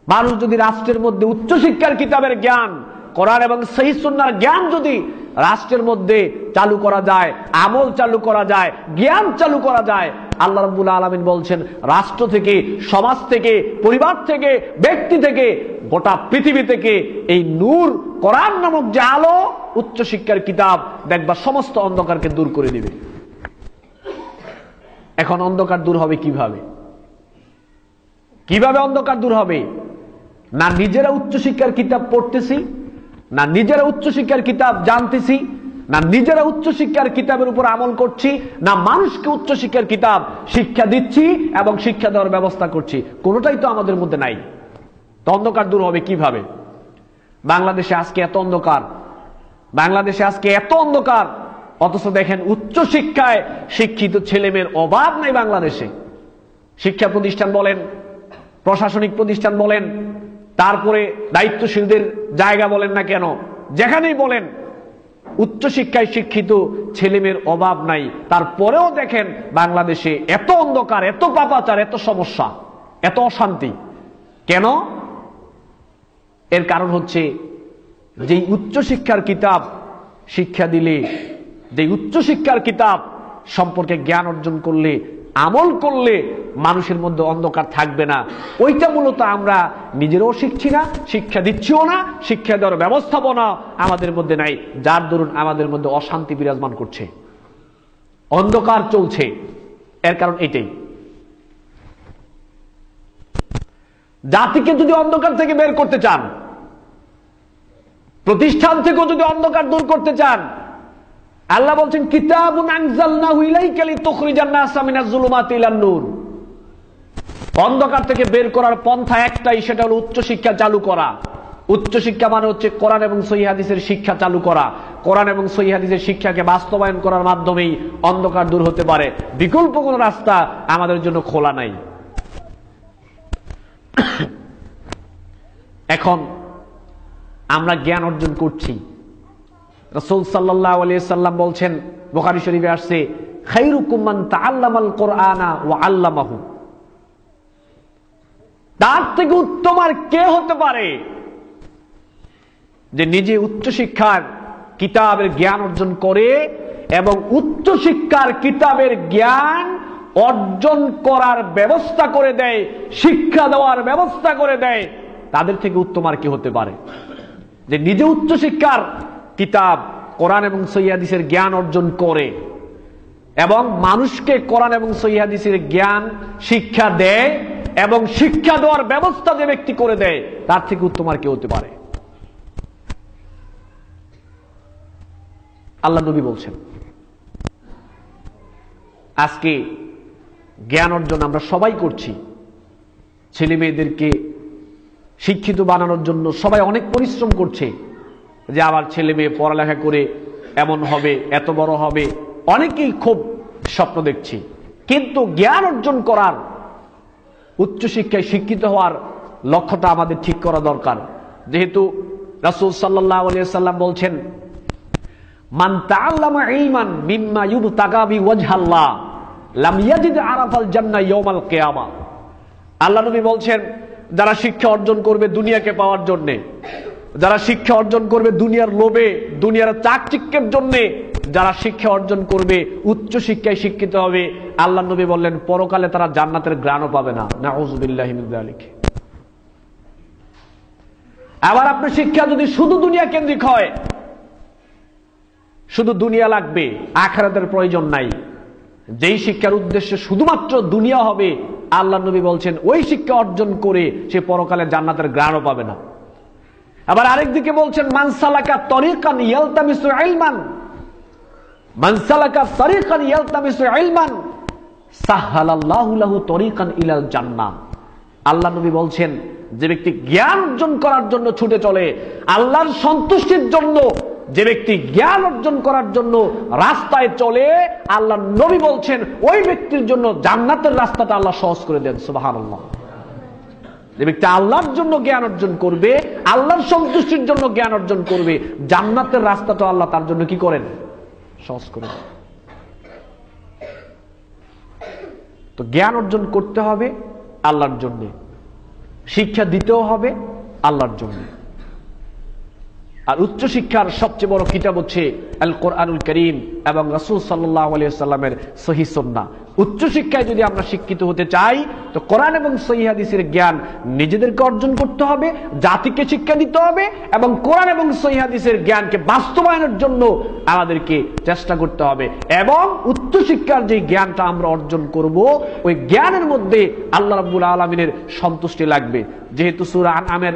মানুষ যদি রাষ্ট্রের মধ্যে উচ্চশিক্ষার কিতাবের জ্ঞান, কোরআন এবং সহিহ সুন্নাহর জ্ঞান যদি রাষ্ট্রের মধ্যে চালু করা যায়, আমল চালু করা যায়, জ্ঞান চালু করা যায়, আল্লাহ রাব্বুল আলামিন বলছেন রাষ্ট্র থেকে, সমাজ থেকে, পরিবার থেকে, ব্যক্তি থেকে, গোটা পৃথিবী থেকে এই নূর কোরআন নামক যে আলো, উচ্চশিক্ষার কিতাব দেখবা সমস্ত অন্ধকারকে দূর করে দিবে। এখন অন্ধকার দূর হবে কিভাবে? কিভাবে অন্ধকার দূর হবে? না নিজেরা উচ্চশিক্ষার কিতাব পড়তেছি, না নিজেরা উচ্চশিক্ষার কিতাব জানতেছি, না নিজেরা উচ্চশিক্ষার কিতাবের উপর আমল করছি, না মানুষকে উচ্চশিক্ষার কিতাব শিক্ষা দিচ্ছি এবং শিক্ষা দেওয়ার ব্যবস্থা করছি। কোনোটাই তো আমাদের মধ্যে নাই। তো অন্ধকার দূর হবে কিভাবে? বাংলাদেশে আজকে এত অন্ধকার, বাংলাদেশে আজকে এত অন্ধকার, অথচ দেখেন উচ্চশিক্ষায় শিক্ষিত ছেলেমেয়ের অভাব নাই বাংলাদেশে। শিক্ষা প্রতিষ্ঠান বলেন, প্রশাসনিক প্রতিষ্ঠান বলেন, তারপরে দায়িত্বশীলদের জায়গা বলেন না কেন, যেখানেই বলেন উচ্চশিক্ষায় শিক্ষিত ছেলেমেয়ের অভাব নাই। তারপরেও দেখেন বাংলাদেশে এত অন্ধকার, এত পাপাচার, এত সমস্যা, এত অশান্তি কেন? এর কারণ হচ্ছে যে উচ্চশিক্ষার কিতাব শিক্ষা দিলে, যে উচ্চশিক্ষার কিতাব সম্পর্কে জ্ঞান অর্জন করলে, আমল করলে মানুষের মধ্যে অন্ধকার থাকবে না, ওইটা মূলত আমরা নিজেরাও শিখছি না, শিক্ষা দিচ্ছিও না, শিক্ষা দেওয়ার ব্যবস্থাপনা আমাদের মধ্যে নাই, যার দরুন আমাদের মধ্যে অশান্তি বিরাজমান করছে, অন্ধকার চলছে। এর কারণ এটাই। জাতিকে যদি অন্ধকার থেকে বের করতে চান, প্রতিষ্ঠান থেকেও যদি অন্ধকার দূর করতে চান, আল্লাহ বলছেন কিতাবুন আনজালনাহু ইলাইকা লিতুখরিজান নাসা মিনাজ যুলুমাতি ইলান নূর। অন্ধকার থেকে বের করার পন্থা একটাই, সেটা হলো উচ্চশিক্ষা চালু করা। উচ্চশিক্ষা মানে হচ্ছে কোরআন এবং সহিহ হাদিসের শিক্ষা চালু করা। কোরআন এবং সহিহ হাদিসের শিক্ষাকে বাস্তবায়ন করার মাধ্যমেই অন্ধকার দূর হতে পারে। বিকল্প কোনো রাস্তা আমাদের জন্য খোলা নাই। এখন আমরা জ্ঞান অর্জন করছি। রাসূল সাল্লাল্লাহু আলাইহি সাল্লাম বলছেন, বুখারী শরীফে আসছে, খায়রুকুম মান তাআল্লামাল কুরআনা ওয়া আল্লামাহু। তার থেকে উত্তম আর কে হতে পারে যে নিজে উচ্চশিক্ষার কিতাবের জ্ঞান অর্জন করে এবং উচ্চশিক্ষার কিতাবের জ্ঞান অর্জন করার ব্যবস্থা করে দেয়, শিক্ষা দেওয়ার ব্যবস্থা করে দেয়। তাদের থেকে উত্তম আর কি হতে পারে যে নিজে উচ্চশিক্ষার কিতাব কোরআন এবং সহিহ হাদিসের জ্ঞান অর্জন করে এবং মানুষকে কোরআন এবং সহিহ হাদিসের জ্ঞান শিক্ষা দেয় এবং শিক্ষা দেওয়ার ব্যবস্থা যে ব্যক্তি করে দেয়, তার থেকে উত্তম আর কি হতে পারে? আল্লাহ নবী বলছেন, আজকে জ্ঞান অর্জন আমরা সবাই করছি। ছেলে মেয়েদেরকে শিক্ষিত বানানোর জন্য সবাই অনেক পরিশ্রম করছে যে আমার ছেলে মেয়ে পড়ালেখা করে এমন হবে, এত বড় হবে, অনেকেই খুব স্বপ্ন দেখছি। কিন্তু জ্ঞান অর্জন করার, উচ্চশিক্ষায় শিক্ষিত হওয়ার লক্ষ্যটা আমাদের ঠিক করা দরকার। যেহেতু রাসূল সাল্লাল্লাহু আলাইহি ওয়াসাল্লাম বলছেন, মান তাআল্লামা ইলমান মিম্মা ইউবতাগা বিওয়াজহাল্লাহ লাম ইয়াজিদ আরাফাল জান্নাহ ইয়াউমাল কিয়ামা। আল্লাহ নবী বলছেন, যারা শিক্ষা অর্জন করবে দুনিয়াকে পাওয়ার জন্য, যারা শিক্ষা অর্জন করবে দুনিয়ার লোভে, দুনিয়ার চাকচিক্যের জন্য, যারা শিক্ষা অর্জন করবে উচ্চ শিক্ষায় শিক্ষিত হবে, আল্লাহ নবী বললেন পরকালে তারা জান্নাতের ঘ্রাণও পাবে না। নাউযুবিল্লাহি মিন যালিক। আবার আপনার শিক্ষা যদি শুধু দুনিয়া কেন্দ্রিক হয়, শুধু দুনিয়া লাগবে, আখিরাতের প্রয়োজন নাই, যেই শিক্ষার উদ্দেশ্য শুধুমাত্র দুনিয়া হবে, আল্লাহ নবী বলছেন ওই শিক্ষা অর্জন করে সে পরকালে জান্নাতের ঘ্রাণও পাবে না। আবার আরেকদিকে বলছেন, মান সালাকা তরিকান ইয়ালতামিসু ইলমান, মান সালাকা তরিকান ইয়ালতামিসু ইলমান সাহহালাল্লাহু লাহু তরিকান ইলাল জান্নাহ। আল্লাহ নবী বলছেন, যে ব্যক্তি জ্ঞান অর্জন করার জন্য ছুটে চলে, আল্লাহর সন্তুষ্টির জন্য যে ব্যক্তি জ্ঞান অর্জন করার জন্য রাস্তায় চলে, আল্লাহ নবী বলছেন ওই ব্যক্তির জন্য জান্নাতের রাস্তাটা আল্লাহ সহজ করে দেন। সুবহানাল্লাহ। যে ব্যক্তি আল্লাহর জন্য জ্ঞান অর্জন করবে, আল্লাহর সন্তুষ্টির জন্য জ্ঞান অর্জন করবে, জান্নাতের রাস্তাটা আল্লাহ তার জন্য কি করেন? সহজ করে দেন। তো জ্ঞান অর্জন করতে হবে আল্লাহর জন্য, শিক্ষা দিতেও হবে আল্লাহর জন্য। আর উচ্চ শিক্ষার সবচেয়ে বড় কিতাব হচ্ছে আল কোরআনুল কারীম এবং রাসূল সাল্লাল্লাহু আলাইহি ওয়াসাল্লামের সহিহ সুন্নাহ। উচ্চ শিক্ষায় যদি আমরা শিক্ষিত হতে চাই, তো কোরআন এবং সহিহ হাদিসের জ্ঞান নিজেদেরকে অর্জন করতে হবে, জাতিকে শিক্ষা দিতে হবে, এবং কোরআন এবং সহিহ হাদিসের জ্ঞানকে বাস্তবায়নের জন্য আমাদেরকে চেষ্টা করতে হবে। এবং উচ্চ শিক্ষার যে জ্ঞানটা আমরা অর্জন করব, ওই জ্ঞানের মধ্যে আল্লাহ রাব্বুল আলামিনের সন্তুষ্টি লাগবে। যেহেতু সূরা আনআমের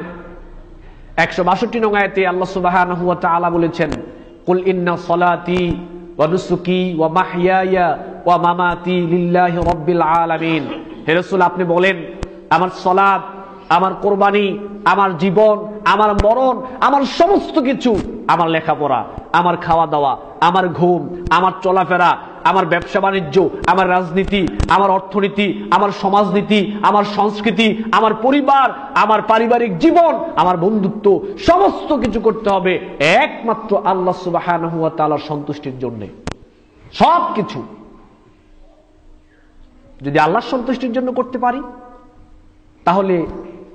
162 নং আয়াতে আল্লাহ সুবহানাহু ওয়া তাআলা বলেছেন, কুল ইন্না সলাতি ওয়া নুসুকি ওয়া মাহইয়ায়া ওয়া মামাতি লিল্লাহি রাব্বিল আলামিন। হে রাসূল, আপনি বলেন, আমার সালাত, আমার কুরবানি, আমার জীবন, আমার মরণ, আমার সমস্ত কিছু, আমার লেখাপড়া, আমার খাওয়া দাওয়া, আমার ঘুম, আমার চলাফেরা, আমার ব্যবসা বাণিজ্য, আমার রাজনীতি, আমার অর্থনীতি, আমার সমাজনীতি, আমার সংস্কৃতি, আমার পরিবার, আমার পারিবারিক জীবন, আমার বন্ধুত্ব, সমস্ত কিছু করতে হবে একমাত্র আল্লাহ সুবহানাহু ওয়া তাআলার সন্তুষ্টির জন্য। সবকিছু যদি আল্লাহর সন্তুষ্টির জন্য করতে পারি, তাহলে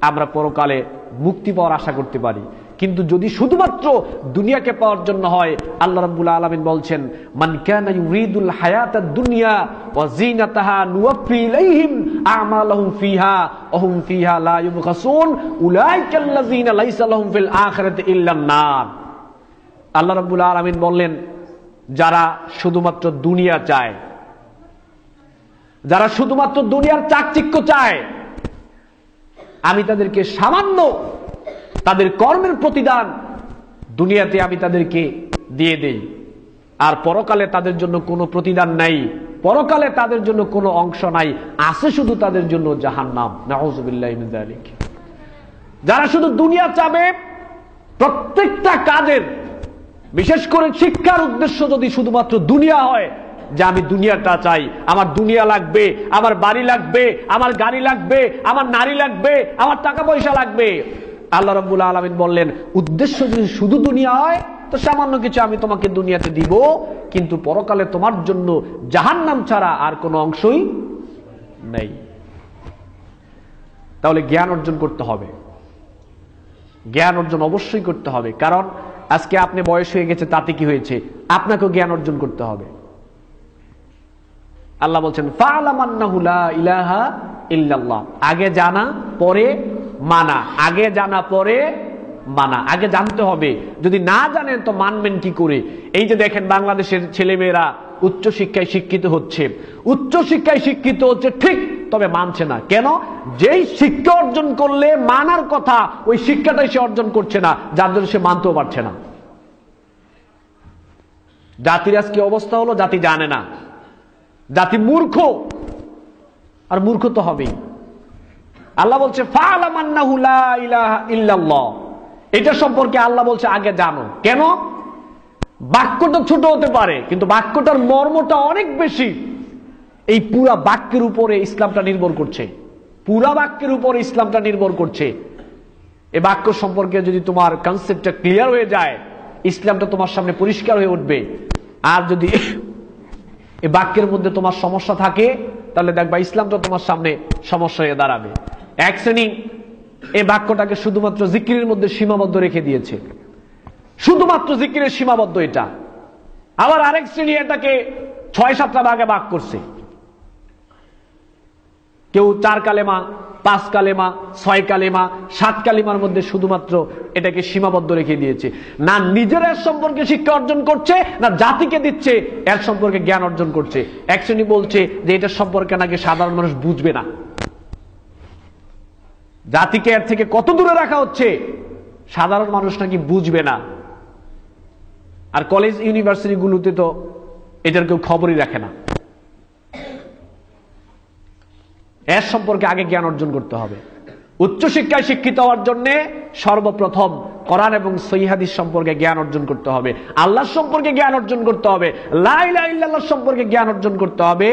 আমরা পরকালে মুক্তি পাওয়ার আশা করতে পারি। কিন্তু যদি শুধুমাত্র দুনিয়াকে পাওয়ার জন্য হয়, আল্লাহ রাব্বুল আলামিন বলছেন, মান কানা ইউরিদুল হায়াতাদ দুনিয়া ওয়া যিনাতাহা নুওয়াফি ইলাইহিম আমালাহুম ফিহা ওয়া হুম ফিহা লা ইউবখাসুন উলাইকাল্লাযিনা লাইসা লাহুম ফিল আখিরাতি ইল্লান নার। আল্লাহ রাব্বুল আলামিন বললেন, যারা শুধুমাত্র দুনিয়া চায়, যারা শুধুমাত্র দুনিয়ার চাকচিক্য চায়, আমি তাদেরকে সামান্য তাদের কর্মের প্রতিদান দুনিয়াতে আমি তাদেরকে দিয়ে দেই, আর পরকালে তাদের জন্য কোনো প্রতিদান নাই, পরকালে তাদের জন্য কোনো অংশ নাই, আছে শুধু তাদের জন্য জাহান্নাম। নাউযুবিল্লাহি মিন যালিক। যারা শুধু দুনিয়া চাবে, প্রত্যেকটা কাজের, বিশেষ করে শিক্ষার উদ্দেশ্য যদি শুধুমাত্র দুনিয়া হয়, যে আমি দুনিয়াটা চাই, আমার দুনিয়া লাগবে, আমার বাড়ি লাগবে, আমার গাড়ি লাগবে, আমার নারী লাগবে, আমার টাকা পয়সা লাগবে, আল্লাহ রাব্বুল আলামিন বললেন, উদ্দেশ্য যদি শুধু দুনিয়া হয়, তো সামান্য কিছু আমি তোমাকে দুনিয়াতে দিব, কিন্তু পরকালে তোমার জন্য জাহান্নাম ছাড়া আর কোনো অংশই নেই। তাহলে জ্ঞান অর্জন করতে হবে, জ্ঞান অর্জন অবশ্যই করতে হবে। কারণ আজকে আপনি বয়স হয়ে গেছে, তাতে কি হয়েছে? আপনাকেও জ্ঞান অর্জন করতে হবে। আল্লাহ বলছেন, ফা'লাম আন্নাহু লা ইলাহা ইল্লাল্লাহ। আগে জানা পরে মানা, আগে জানা পরে মানা। আগে জানতে হবে, যদি না জানেন তো মানবেন কি করে? এই যে দেখেন, বাংলাদেশের ছেলেমেয়েরা উচ্চ শিক্ষায় শিক্ষিত হচ্ছে, উচ্চ শিক্ষায় শিক্ষিত হচ্ছে ঠিক, তবে মানছে না। কেন? যেই শিক্ষা অর্জন করলে মানার কথা, ওই শিক্ষাটাই সে অর্জন করছে না, যার জন্য সে মানতেও পারছে না। জাতির আজকে অবস্থা হলো, জাতি জানে না, জাতি মূর্খ, আর মূর্খ তো হবেই। আল্লাহ বলছে, ফা'লাম আন্নাহু লা ইলাহা ইল্লাল্লাহ। এটা সম্পর্কে আল্লাহ বলছে আগে জানো। কেন? বাক্যটা ছোট হতে পারে, কিন্তু বাক্যটার মর্মটা অনেক বেশি। এই পুরা বাক্যের উপরে ইসলামটা নির্ভর করছে, পুরা বাক্যের উপরে ইসলামটা নির্ভর করছে। এই বাক্য সম্পর্কে যদি তোমার কনসেপ্টটা ক্লিয়ার হয়ে যায়, ইসলামটা তোমার সামনে পরিষ্কার হয়ে উঠবে। আর যদি এই বাক্যের মধ্যে তোমার সমস্যা থাকে, তাহলে দেখবা ইসলামটা তোমার সামনে সমস্যা হয়ে দাঁড়াবে। এক শ্রেণী এই বাক্যটাকে শুধুমাত্র জিকিরের মধ্যে সীমাবদ্ধ রেখে দিয়েছে, শুধুমাত্র জিকিরের সীমাবদ্ধ এটা। আবার আরেক শ্রেণী এটাকে 6-7টা ভাগে ভাগ করছে। কেউ 4 কালেমা, 5 কালেমা, 6 কালেমা, 7 কালেমার মধ্যে শুধুমাত্র এটাকে সীমাবদ্ধ রেখে দিয়েছে। না নিজের এর সম্পর্কে শিক্ষা অর্জন করছে, না জাতিকে দিচ্ছে এর সম্পর্কে জ্ঞান অর্জন করছে। এক শ্রেণী বলছে যে এটা সম্পর্কে নাকি সাধারণ মানুষ বুঝবে না, জাতিকে এর থেকে কত দূরে রাখা হচ্ছে, সাধারণ মানুষ নাকি বুঝবে না। আর কলেজ ইউনিভার্সিটি গুলোতে তো এটার কেউ খবরই রাখে না। এর সম্পর্কে আগে জ্ঞান অর্জন করতে হবে। উচ্চশিক্ষায় শিক্ষিত হওয়ার জন্য সর্বপ্রথম কোরআন এবং সহিহ হাদিস সম্পর্কে জ্ঞান অর্জন করতে হবে, আল্লাহ সম্পর্কে জ্ঞান অর্জন করতে হবে, লা ইলাহা ইল্লাল্লাহ সম্পর্কে জ্ঞান অর্জন করতে হবে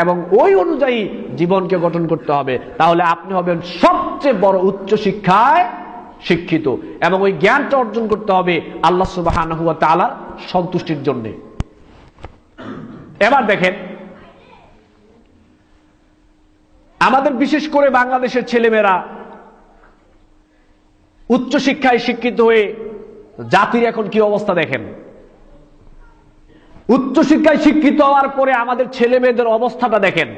এবং ওই অনুযায়ী জীবনকে গঠন করতে হবে। তাহলে আপনি হবেন সবচেয়ে বড় উচ্চশিক্ষায় শিক্ষিত। এবং ওই জ্ঞানটা অর্জন করতে হবে আল্লাহ সুবহানাহু ওয়া তাআলার সন্তুষ্টির জন্য। এবার দেখেন, আমাদের বিশেষ করে বাংলাদেশের ছেলেমেয়েরা উচ্চশিক্ষায় শিক্ষিত হয়ে জাতির এখন কি অবস্থা দেখেন। উচ্চশিক্ষায় শিক্ষিত হওয়ার পরে আমাদের ছেলে মেয়েদের অবস্থাটা দেখেন।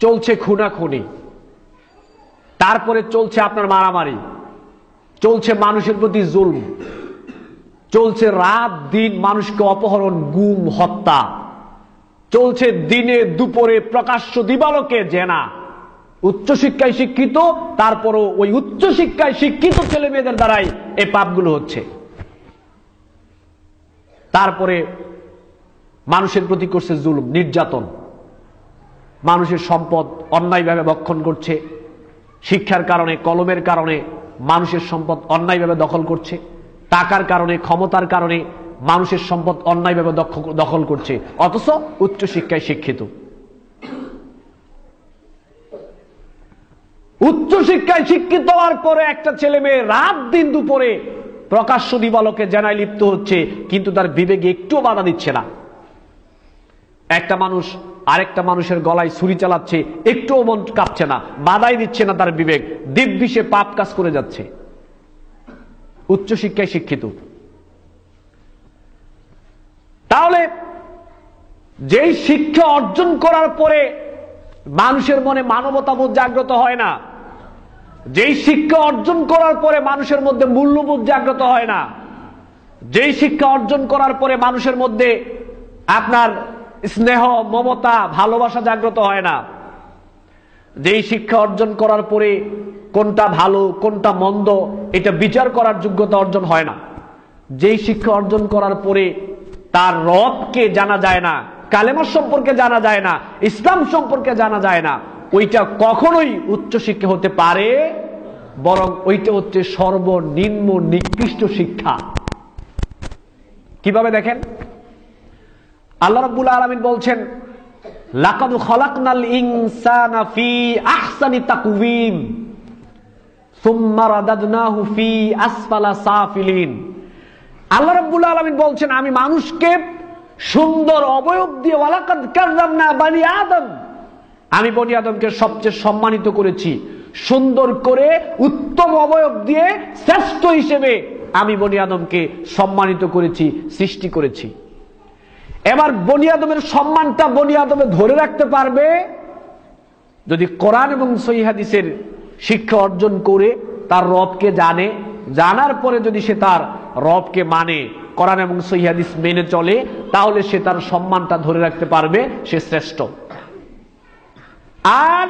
চলছে খুনাখুনি, তারপরে চলছে আপনার মারামারি, চলছে মানুষের প্রতি জুলম, চলছে রাত দিন মানুষকে অপহরণ, গুম, হত্যা, চলছে দিনে দুপুরে প্রকাশ্য দিবালোকে জেনা। উচ্চশিক্ষায় শিক্ষিত, তারপরও ওই উচ্চশিক্ষায় শিক্ষিত ছেলে মেয়েদের দ্বারাই এই পাপগুলো হচ্ছে। তারপরে মানুষের প্রতি করছে জুলুম, নির্যাতন, মানুষের সম্পদ অন্যায়ভাবে ভক্ষণ করছে। শিক্ষার কারণে, কলমের কারণে মানুষের সম্পদ অন্যায়ভাবে দখল করছে। টাকার কারণে, ক্ষমতার কারণে মানুষের সম্পদ অন্যায়ভাবে দখল করছে, অথচ উচ্চশিক্ষায় শিক্ষিত। উচ্চশিক্ষায় শিক্ষিত হওয়ার পরে একটা ছেলে মেয়ে রাত দিন দুপুরে প্রকাশ্য দিবালোকে জেনায় লিপ্ত হচ্ছে, কিন্তু তার বিবেকে একটুও বাধা দিচ্ছে না। একটা মানুষ আরেকটা মানুষের গলায় ছুরি চালাচ্ছে, একটুও মন কাঁপছে না, বাধাই দিচ্ছে না তার বিবেক, দিব্যি সে পাপ কাজ করে যাচ্ছে। উচ্চশিক্ষায় শিক্ষিত। তাহলে যেই শিক্ষা অর্জন করার পরে মানুষের মনে মানবতাবোধ জাগ্রত হয় না, যেই শিক্ষা অর্জন করার পরে মানুষের মধ্যে মূল্যবোধ জাগ্রত হয় না, যেই শিক্ষা অর্জন করার পরে মানুষের মধ্যে আপনার স্নেহ, মমতা, ভালোবাসা জাগ্রত হয় না, যেই শিক্ষা অর্জন করার পরে কোনটা ভালো কোনটা মন্দ এটা বিচার করার যোগ্যতা অর্জন হয় না, যেই শিক্ষা অর্জন করার পরে তার রবকে জানা যায় না, কালেমা সম্পর্কে জানা যায় না, ইসলাম সম্পর্কে জানা যায় না, ওইটা কখনোই উচ্চশিক্ষা হতে পারে, বরং ওইটা হচ্ছে সর্বনিম্ন নিকৃষ্ট শিক্ষা। কিভাবে দেখেন, আল্লাহ রাব্বুল আলামিন বলছেন, লাকাদ খালাকনাল ইনসানা ফি আহসানি তাকওয়িম সুম্মা রাদাদনাহু ফি আসফালা সাফিলিন। আল্লাহ রাব্বুল আলামিন বলছেন, আমি মানুষকে সুন্দর অবয়ব দিয়ে, ওয়ালাকাদ কাররামনা বানি আদম, আমি বনি আদমকে সবচেয়ে সম্মানিত করেছি, সুন্দর করে উত্তম অবয়ব দিয়ে শ্রেষ্ঠ হিসেবে আমি বনি আদমকে সম্মানিত করেছি, সৃষ্টি করেছি। এবার বনি আদমের সম্মানটা বনি আদমে ধরে রাখতে পারবে যদি কোরআন এবং সহিহ হাদিসের শিক্ষা অর্জন করে তার রবকে জানে, জানার পরে যদি সে তার রবকে মানে, কোরআন এবং সহিহ হাদিস মেনে চলে, তাহলে সে তার সম্মানটা ধরে রাখতে পারবে, সে শ্রেষ্ঠ। আর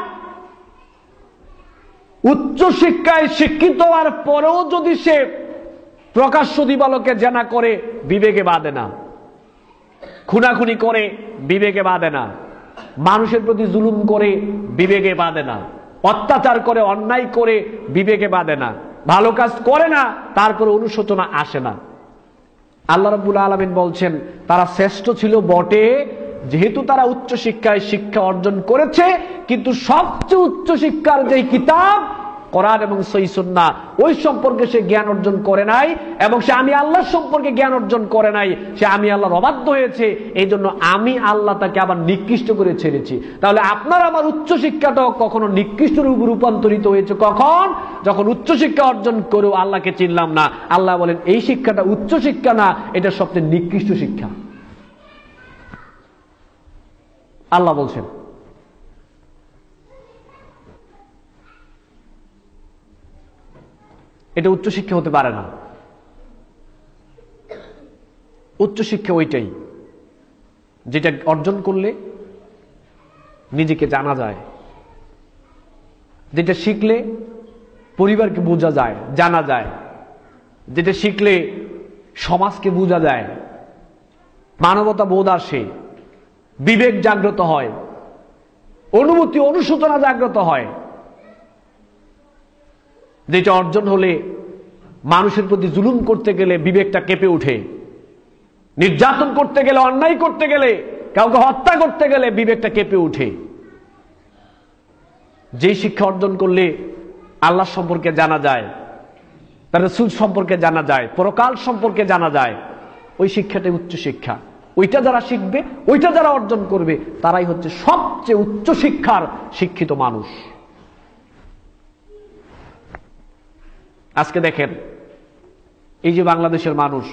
উচ্চ শিক্ষায় শিক্ষিত হওয়ার পরেও যদি সে প্রকাশ্য দিবালোকে জেনা করে, বিবেকে বাঁধে না, খুনাখুনি করে, বিবেকে বাঁধে না, মানুষের প্রতি জুলুম করে, বিবেকে বাঁধে না, অত্যাচার করে, অন্যায় করে, বিবেকে বাঁধে না, ভালো কাজ করে না, তারপরে অনুশোচনা আসে না। আল্লাহ রাব্বুল আলামিন বলছেন, তারা শ্রেষ্ঠ ছিল বটে, যেহেতু তারা উচ্চশিক্ষায় শিক্ষা অর্জন করেছে, কিন্তু সবচেয়ে উচ্চশিক্ষার যে কিতাব কোরআন এবং সহিহ সুন্নাহ ওই সম্পর্কে সে জ্ঞান অর্জন করে নাই, এবং সে আমি আল্লাহ সম্পর্কে জ্ঞান অর্জন করে নাই, সে আমি আল্লাহর অবাধ্য হয়েছে, এই জন্য আমি আল্লাহ তাকে আবার নিকৃষ্ট করে ছেড়েছি। তাহলে আপনার আমার উচ্চশিক্ষাটাও কখনো নিকৃষ্ট রূপে রূপান্তরিত হয়েছে কখন? যখন উচ্চশিক্ষা অর্জন করেও আল্লাহকে চিনলাম না। আল্লাহ বলেন এই শিক্ষাটা উচ্চশিক্ষা না, এটা সবচেয়ে নিকৃষ্ট শিক্ষা। আল্লাহ বলছেন। এটা উচ্চশিক্ষা হতে পারে না। উচ্চশিক্ষা ওইটাই যেটা অর্জন করলে নিজেকে জানা যায়, যেটা শিখলে পরিবারকে বোঝা যায়, জানা যায়, যেটা শিখলে সমাজকে বোঝা যায়, মানবতা বোধ আসে, বিবেক জাগ্রত হয়, অনুভূতি অনুশোচনা জাগ্রত হয়, যেটা অর্জন হলে মানুষের প্রতি জুলুম করতে গেলে বিবেকটা কেঁপে ওঠে, নির্যাতন করতে গেলে, অন্যায় করতে গেলে, কাউকে হত্যা করতে গেলে বিবেকটা কেঁপে ওঠে। যেই শিক্ষা অর্জন করলে আল্লাহ সম্পর্কে জানা যায়, তার রাসূল সম্পর্কে জানা যায়, পরকাল সম্পর্কে জানা যায়, ওই শিক্ষাটাই উচ্চ শিক্ষা। ওইটা যারা শিখবে, ওইটা যারা অর্জন করবে, তারাই হচ্ছে সবচেয়ে উচ্চ শিক্ষার শিক্ষিত মানুষ। আজকে দেখেন এই যে বাংলাদেশের মানুষ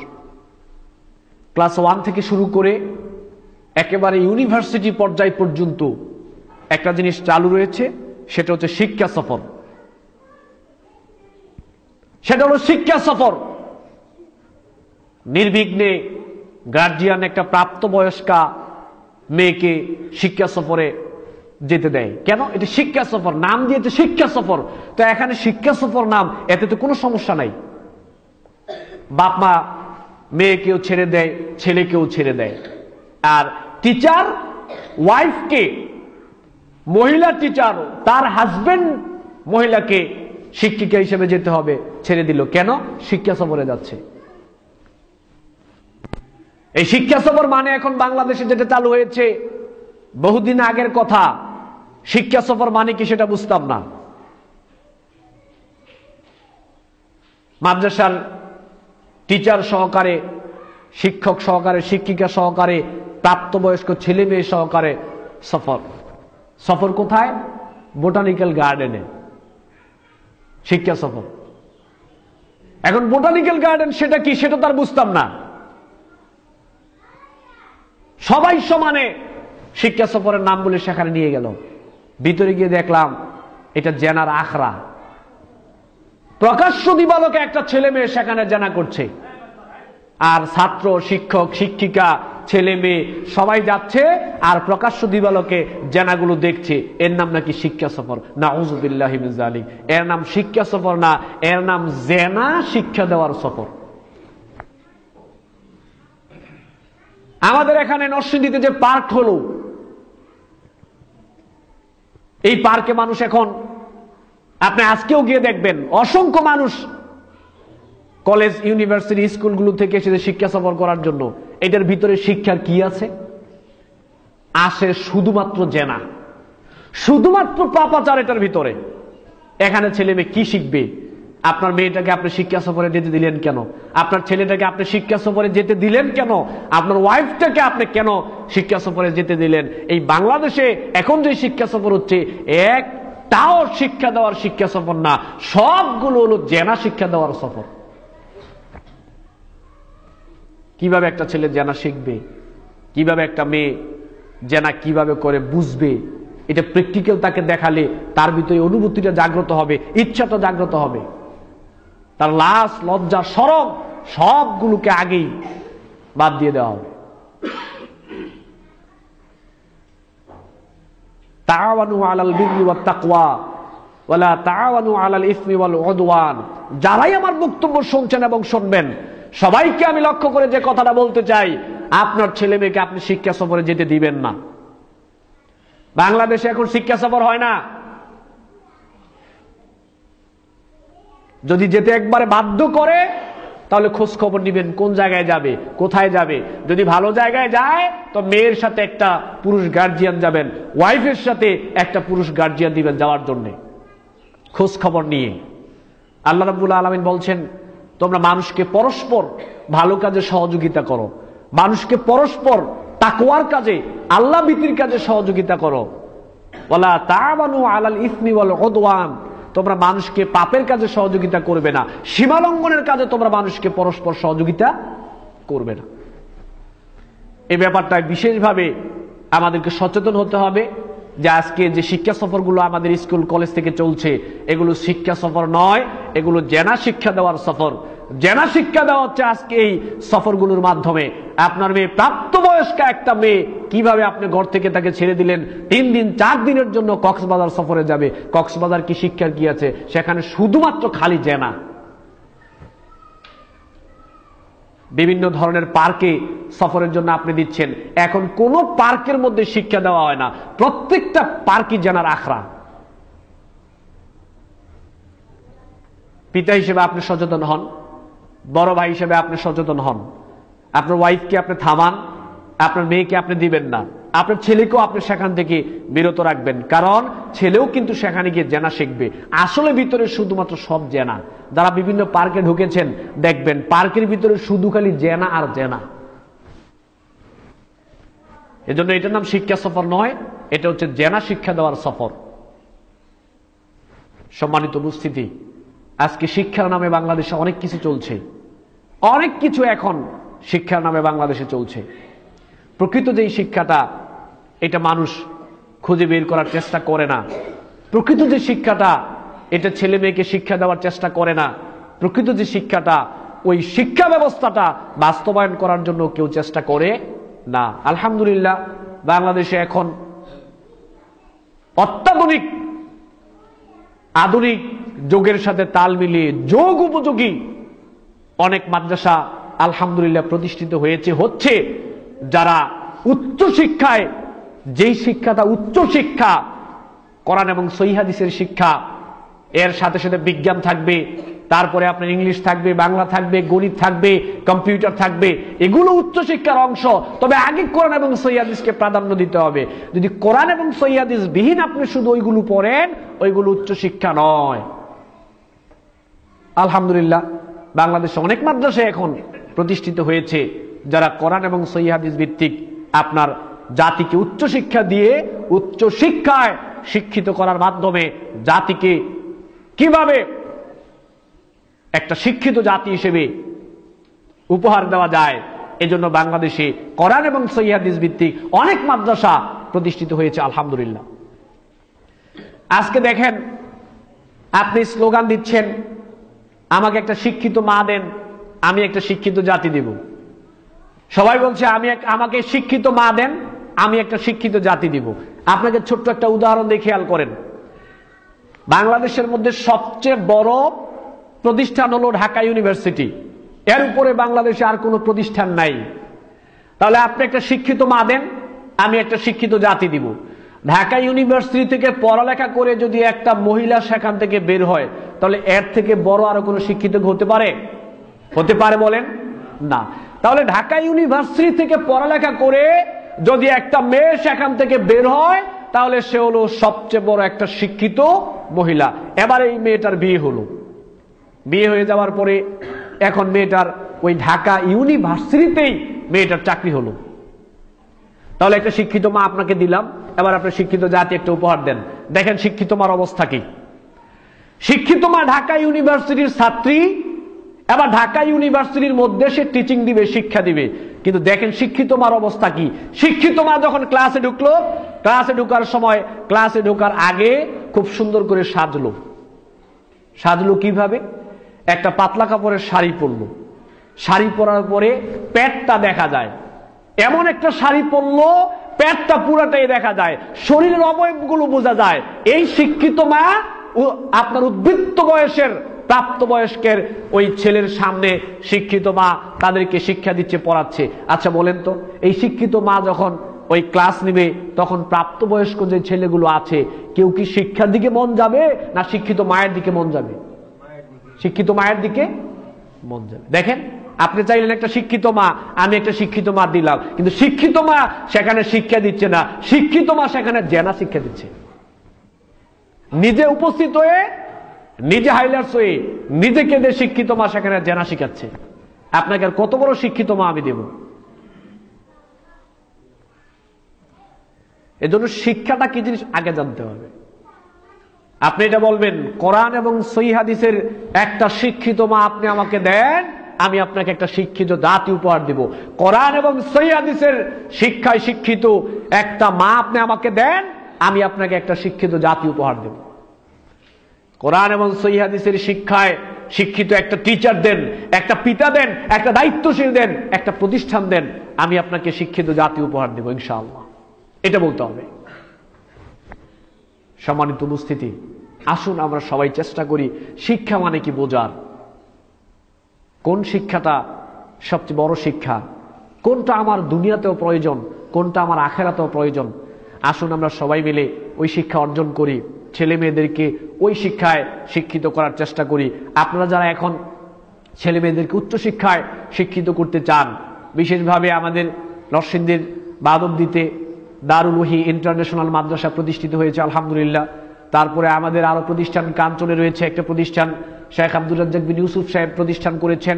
ক্লাস 1 থেকে শুরু করে একেবারে ইউনিভার্সিটি পর্যায় পর্যন্ত একটা জিনিস চালু রয়েছে, সেটা হচ্ছে শিক্ষা সফর। সেটা হলো শিক্ষা সফর। নির্বিঘ্নে গার্জিয়ান একটা প্রাপ্তবয়স্কা মেয়েকে শিক্ষা সফরে যেতে দেয়। কেন? এটা শিক্ষা সফর, নাম দিয়েছে শিক্ষা সফর। তো এখানে শিক্ষা সফর নাম, এতে তো কোনো সমস্যা নাই। বাপ মা মেয়েকেও ছেড়ে দেয়, ছেলেকেও ছেড়ে দেয়। আর টিচার ওয়াইফকে, মহিলা টিচার তার হাজবেন্ড মহিলাকে শিক্ষিকা হিসেবে যেতে হবে, ছেড়ে দিল। কেন? শিক্ষা সফরে যাচ্ছে। এই শিক্ষা সফর মানে এখন বাংলাদেশে যেটা চালু হয়েছে, বহুদিন আগের কথা। শিক্ষা সফর মানে কি সেটা বুঝতাম না। মাদ্রাসার টিচার সহকারে, শিক্ষক সহকারে, শিক্ষিকা সহকারে, প্রাপ্তবয়স্ক ছেলে মেয়ে সহকারে সফর। সফর কোথায়? বোটানিক্যাল গার্ডেনে শিক্ষা সফর। এখন বোটানিক্যাল গার্ডেন সেটা কি সেটা তার বুঝতাম না। সবাই সমানে শিক্ষা সফরের নাম বলে সেখানে নিয়ে গেল। ভিতরে গিয়ে দেখলাম এটা জেনার আখড়া। প্রকাশ্য দিবালোকে একটা ছেলে মেয়ে সেখানে জেনা করছে, আর ছাত্র, শিক্ষক, শিক্ষিকা, ছেলে মেয়ে সবাই যাচ্ছে আর প্রকাশ্য দিবালোকে জেনাগুলো দেখছে। এর নাম নাকি শিক্ষা সফর। নাউযুবিল্লাহি মিন যালিক। এর নাম শিক্ষা সফর না, এর নাম জেনা শিক্ষা দেওয়ার সফর। আমাদের এখানে নরসিংদীতে যে পার্ক হলো, এই পার্কে মানুষ এখন, আপনি আজকেও গিয়ে দেখবেন অসংখ্য মানুষ কলেজ, ইউনিভার্সিটি, স্কুলগুলো থেকে এসেছে শিক্ষা সফর করার জন্য। এটার ভিতরে শিক্ষার কি আছে? আসে শুধুমাত্র জেনা, শুধুমাত্র পাপাচার এটার ভিতরে। এখানে ছেলে মেয়ে কি শিখবে? আপনার মেয়েটাকে আপনি শিক্ষা সফরে যেতে দিলেন কেন? আপনার ছেলেটাকে আপনি শিক্ষা সফরে যেতে দিলেন কেন? আপনার ওয়াইফটাকে আপনি কেন শিক্ষা সফরে যেতে দিলেন? এই বাংলাদেশে এখন যে শিক্ষা সফর হচ্ছে, একটাও শিক্ষা দেওয়ার শিক্ষা সফর না, সবগুলো হলো জেনা শিক্ষা দেওয়ার সফর। কিভাবে একটা ছেলে জেনা শিখবে? কিভাবে একটা মেয়ে জেনা কিভাবে করে বুঝবে? এটা প্র্যাকটিক্যাল তাকে দেখালে তার ভিতরে অনুভূতিটা জাগ্রত হবে, ইচ্ছাটা জাগ্রত হবে। তার লাজ, লজ্জা, শরম সবগুলোকে আগেই বাদ দিয়ে দেওয়া হবে। তাআওয়ানু আলাল বিররি ওয়াত তাকওয়া ওয়ালা তাআওয়ানু আলাল ইসমি ওয়াল উদওয়ান। যারাই আমার বক্তব্য শুনছেন এবং শুনবেন, সবাইকে আমি লক্ষ্য করে যে কথাটা বলতে চাই, আপনার ছেলে মেয়েকে আপনি শিক্ষা সফরে যেতে দিবেন না। বাংলাদেশে এখন শিক্ষা সফর হয় না। যদি যেতে একবারে বাধ্য করে, তাহলে খোঁজ খবর নিবেন কোন জায়গায় যাবে, কোথায় যাবে। যদি ভালো জায়গায় যায় তো মেয়ের সাথে একটা পুরুষ গার্জিয়ান যাবেন, ওয়াইফের সাথে একটা পুরুষ গার্জিয়ান দিবেন যাওয়ার জন্য। খোঁজ খবর নিয়ে। আল্লাহ রাব্বুল আলামিন বলছেন, তোমরা মানুষকে পরস্পর ভালো কাজে সহযোগিতা করো, মানুষকে পরস্পর তাকওয়ার কাজে, আল্লাহ ভীতির কাজে সহযোগিতা করো। ওয়ালা তাআওয়ানু আলাল ইসমি ওয়াল উদওয়ান, তোমরা মানুষকে পাপের কাজে সহযোগিতা করবে না, সীমা লঙ্ঘনের কাজে তোমরা মানুষকে পরস্পর সহযোগিতা করবে না। এই ব্যাপারটায় বিশেষভাবে আমাদেরকে সচেতন হতে হবে যে আজকে যে শিক্ষা সফরগুলো আমাদের স্কুল কলেজ থেকে চলছে, এগুলো শিক্ষা সফর নয়, এগুলো জেনা শিক্ষা দেওয়ার সফর। জেনা শিক্ষা দেওয়া হচ্ছে আজকে এই সফরগুলোর মাধ্যমে। আপনার মেয়ে, প্রাপ্তবয়স্ক একটা মেয়ে, কিভাবে আপনি ঘর থেকে তাকে ছেড়ে দিলেন 3 দিন 4 দিনের জন্য কক্সবাজার সফরে যাবে। কক্সবাজার কি শিক্ষার কি আছে? সেখানে শুধুমাত্র খালি জেনা। বিভিন্ন ধরনের পার্কে সফরের জন্য আপনি দিচ্ছেন, এখন কোন পার্কের মধ্যে শিক্ষা দেওয়া হয় না, প্রত্যেকটা পার্কই জেনার আখড়া। পিতা হিসেবে আপনি সচেতন হন, বড় ভাই হিসেবে আপনি সচেতন হন। আপনার ওয়াইফকে আপনি থামান, আপনার মেয়েকে আপনি দিবেন না, আপনার ছেলেকেও আপনি সেখান থেকে বিরত রাখবেন, কারণ ছেলেও কিন্তু সেখানে গিয়ে জেনা শিখবে। আসলে ভিতরে শুধুমাত্র সব জেনা। যারা বিভিন্ন পার্কে ঢুকেছেন দেখবেন পার্কের ভিতরে শুধু খালি জেনা আর জেনা। এজন্য এটার নাম শিক্ষা সফর নয়, এটা হচ্ছে জেনা শিক্ষা দেওয়ার সফর। সম্মানিত উপস্থিতি, আজকে শিক্ষার নামে বাংলাদেশে অনেক কিছু চলছে, অনেক কিছু এখন শিক্ষার নামে বাংলাদেশে চলছে। প্রকৃত যেই শিক্ষাটা, এটা মানুষ খুঁজে বের করার চেষ্টা করে না। প্রকৃত যে শিক্ষাটা, এটা ছেলে মেয়েকে শিক্ষা দেওয়ার চেষ্টা করে না। প্রকৃত যে শিক্ষাটা, ওই শিক্ষা ব্যবস্থাটা বাস্তবায়ন করার জন্য কেউ চেষ্টা করে না। আলহামদুলিল্লাহ, বাংলাদেশে এখন অত্যাধুনিক আধুনিক যুগের সাথে তাল মিলিয়ে যোগ উপযোগী অনেক মাদ্রাসা আলহামদুলিল্লাহ প্রতিষ্ঠিত হয়েছে, হচ্ছে। যারা উচ্চ শিক্ষায়, যেই শিক্ষাটা উচ্চ শিক্ষা, কোরআন এবং সহিহ হাদিসের শিক্ষা, এর সাথে সাথে বিজ্ঞান থাকবে, তারপরে আপনার ইংলিশ থাকবে, বাংলা থাকবে, গণিত থাকবে, কম্পিউটার থাকবে, এগুলো উচ্চ শিক্ষার অংশ। তবে আগে কোরআন এবং সহিহ হাদিসকে প্রাধান্য দিতে হবে। যদি কোরআন এবং সহিহ হাদিস বিহীন আপনি শুধু ওইগুলো পড়েন, ওইগুলো উচ্চ শিক্ষা নয়। আলহামদুলিল্লাহ, বাংলাদেশে অনেক মাদ্রাসা এখন প্রতিষ্ঠিত হয়েছে, যারা কোরআন এবং সহিহ হাদিস ভিত্তিক আপনার জাতিকে উচ্চ শিক্ষা দিয়ে, উচ্চ শিক্ষায় শিক্ষিত করার মাধ্যমে জাতিকে কিভাবে একটা শিক্ষিত জাতি হিসেবে উপহার দেওয়া যায়, এজন্য বাংলাদেশে কোরআন এবং সহিহ হাদিস ভিত্তিক অনেক মাদ্রাসা প্রতিষ্ঠিত হয়েছে আলহামদুলিল্লাহ। আজকে দেখেন, আপনি স্লোগান দিচ্ছেন, আমাকে একটা শিক্ষিত মা দেন, আমি একটা শিক্ষিত জাতি দিব। সবাই বলছে আমাকে শিক্ষিত মা দেন, আমি একটা শিক্ষিত জাতি দিব। আপনাকে ছোট্ট একটা উদাহরণ দিয়ে খেয়াল করেন। বাংলাদেশের মধ্যে সবচেয়ে বড় প্রতিষ্ঠান হলো ঢাকা ইউনিভার্সিটি। এর উপরে বাংলাদেশে আর কোনো প্রতিষ্ঠান নাই। তাহলে আপনি একটা শিক্ষিত মা দেন, আমি একটা শিক্ষিত জাতি দিব। ঢাকা ইউনিভার্সিটি থেকে পড়ালেখা করে যদি একটা মহিলা সেখান থেকে বের হয়, তাহলে এর থেকে বড় আরো কোনো শিক্ষিত হতে পারে? হতে পারে বলেন? না। তাহলে ঢাকা ইউনিভার্সিটি থেকে পড়ালেখা করে যদি একটা মেয়ে সেখান থেকে বের হয়, তাহলে সে হলো সবচেয়ে বড় একটা শিক্ষিত মহিলা। এবার এই মেয়েটার বিয়ে হলো, বিয়ে হয়ে যাওয়ার পরে এখন মেয়েটার ওই ঢাকা ইউনিভার্সিটিতেই মেয়েটার চাকরি হলো। তাহলে একটা শিক্ষিত মা আপনাকে দিলাম, এবার আপনার শিক্ষিত জাতি একটা উপহার দেন। দেখেন শিক্ষিত মার অবস্থা কি। শিক্ষিত মা ঢাকা ইউনিভার্সিটির ছাত্রী, এবার ঢাকা ইউনিভার্সিটির মধ্যে সে টিচিং দিবে, শিক্ষা দিবে। কিন্তু দেখেন শিক্ষিত মার অবস্থা কি। শিক্ষিত মা যখন ক্লাসে ঢুকলো, ক্লাসে ঢোকার সময়, ক্লাসে ঢোকার আগে খুব সুন্দর করে সাজলো। সাজলো কিভাবে? একটা পাতলা কাপড়ের শাড়ি পরলো। শাড়ি পরার পরে পেটটা দেখা যায়, এমন একটা শাড়ি পরলো পেটটা পুরাটাই দেখা যায়, শরীরের অবয়বগুলো বোঝা যায়। এই শিক্ষিত মা আপনার উদ্বৃত্ত বয়সের প্রাপ্তবয়স্কের ওই ছেলের সামনে শিক্ষিত মা তাদেরকে শিক্ষা দিচ্ছে, পড়াচ্ছে। আচ্ছা বলেন তো, এই শিক্ষিত মা যখন ওই ক্লাস নিবে, তখন প্রাপ্তবয়স্ক যে ছেলেগুলো আছে, কেউ কি শিক্ষার দিকে মন যাবে না শিক্ষিত মায়ের দিকে মন যাবে? শিক্ষিত মায়ের দিকে মন যাবে। দেখেন, আপনি চাইলেন একটা শিক্ষিত মা, আমি একটা শিক্ষিত মা দিলাম, কিন্তু শিক্ষিত মা সেখানে শিক্ষা দিচ্ছে না, শিক্ষিত মা সেখানে জেনা শিক্ষা দিচ্ছে। নিজে উপস্থিত হয়ে নিজে হাইলার্স হয়ে নিজেকে দিয়ে শিক্ষিত মা সেখানে জেনা শিখাচ্ছে। আপনাকে আর কত বড় শিক্ষিত মা আমি দেব? এজন্য শিক্ষাটা কি জিনিস আগে জানতে হবে। আপনি এটা বলবেন কোরআন এবং সহিহ হাদিসের একটা শিক্ষিত মা আপনি আমাকে দেন, আমি আপনাকে একটা শিক্ষিত জাতি উপহার দিব। কোরআন এবং সহিহ হাদিসের শিক্ষায় শিক্ষিত একটা মা আপনি আমাকে দেন, আমি আপনাকে একটা শিক্ষিত জাতি উপহার দেব। কোরআন এবং সহিহ হাদিসের শিক্ষায় শিক্ষিত একটা টিচার দেন, একটা পিতা দেন, একটা দায়িত্বশীল দেন, একটা প্রতিষ্ঠান দেন, আমি আপনাকে শিক্ষিত জাতি উপহার দেব ইনশাআল্লাহ। এটা বলতে হবে। সম্মানিত উপস্থিতি, আসুন আমরা সবাই চেষ্টা করি শিক্ষা মানে কি বোঝার। কোন শিক্ষাটা সবচেয়ে বড় শিক্ষা, কোনটা আমার দুনিয়াতেও প্রয়োজন, কোনটা আমার আখেরাতেও প্রয়োজন। আসুন আমরা সবাই মিলে ওই শিক্ষা অর্জন করি, ছেলে মেয়েদেরকে ওই শিক্ষায় শিক্ষিত করার চেষ্টা করি। আপনারা যারা এখন ছেলে মেয়েদেরকে উচ্চশিক্ষায় শিক্ষিত করতে চান, বিশেষভাবে আমাদের নরসিংদীর বাদবদীতে দারুল ওহী ইন্টারন্যাশনাল মাদ্রাসা প্রতিষ্ঠিত হয়েছে আলহামদুলিল্লাহ। তারপরে আমাদের আরো প্রতিষ্ঠান কাঞ্চনে রয়েছে একটা প্রতিষ্ঠান, শেখ আব্দুর রাজ্জাক বিন ইউসুফ সাহেব প্রতিষ্ঠান করেছেন।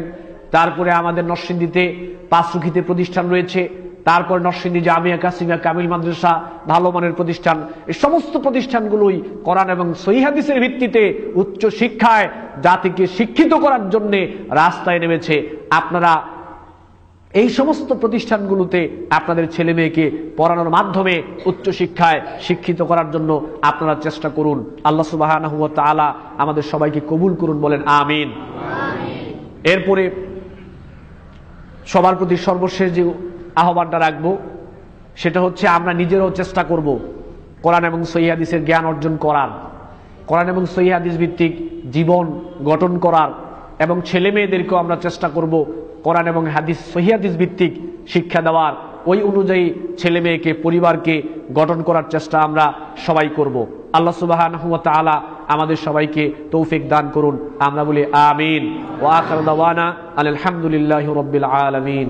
তারপরে আমাদের নরসিংদীতে পাঁচরুখিতে প্রতিষ্ঠান রয়েছে। তারপর নরসিংদী জামিয়া কাসিমিয়া কামিল মাদ্রাসা ভালো মানের প্রতিষ্ঠান। এই সমস্ত প্রতিষ্ঠানগুলোই কোরআন এবং সহিহ হাদিসের ভিত্তিতে উচ্চ শিক্ষায় জাতিকে শিক্ষিত করার জন্য রাস্তায় নেমেছে। আপনারা এই সমস্ত প্রতিষ্ঠানগুলোতে আপনাদের ছেলে মেয়েকে পড়ানোর মাধ্যমে উচ্চ শিক্ষায় শিক্ষিত করার জন্য আপনারা চেষ্টা করুন। আল্লাহ সুবহানাহু ওয়া তাআলা আমাদের সবাইকে কবুল করুন, বলেন আমিন। এরপরে সবার প্রতি সর্বশেষ যে আহ্বানটা রাখবো সেটা হচ্ছে আমরা নিজেরাও চেষ্টা করব কোরআন এবং সহিহ হাদিসের জ্ঞান অর্জন করার, কোরআন এবং সহিহ হাদিস ভিত্তিক জীবন গঠন করার, এবং ছেলে মেয়েদেরকেও আমরা চেষ্টা করব কোরআন এবং হাদিস সহিহ হাদিস ভিত্তিক শিক্ষা দেওয়ার। ওই অনুযায়ী ছেলে মেয়েকে পরিবারকে গঠন করার চেষ্টা আমরা সবাই করব। আল্লাহ সুবহানাহু ওয়া তাআলা আমাদের সবাইকে তৌফিক দান করুন। আমরা বলি আমিন। ওয়া আখিরু দাওয়ানা আলহামদুলিল্লাহি রাব্বিল আলামিন।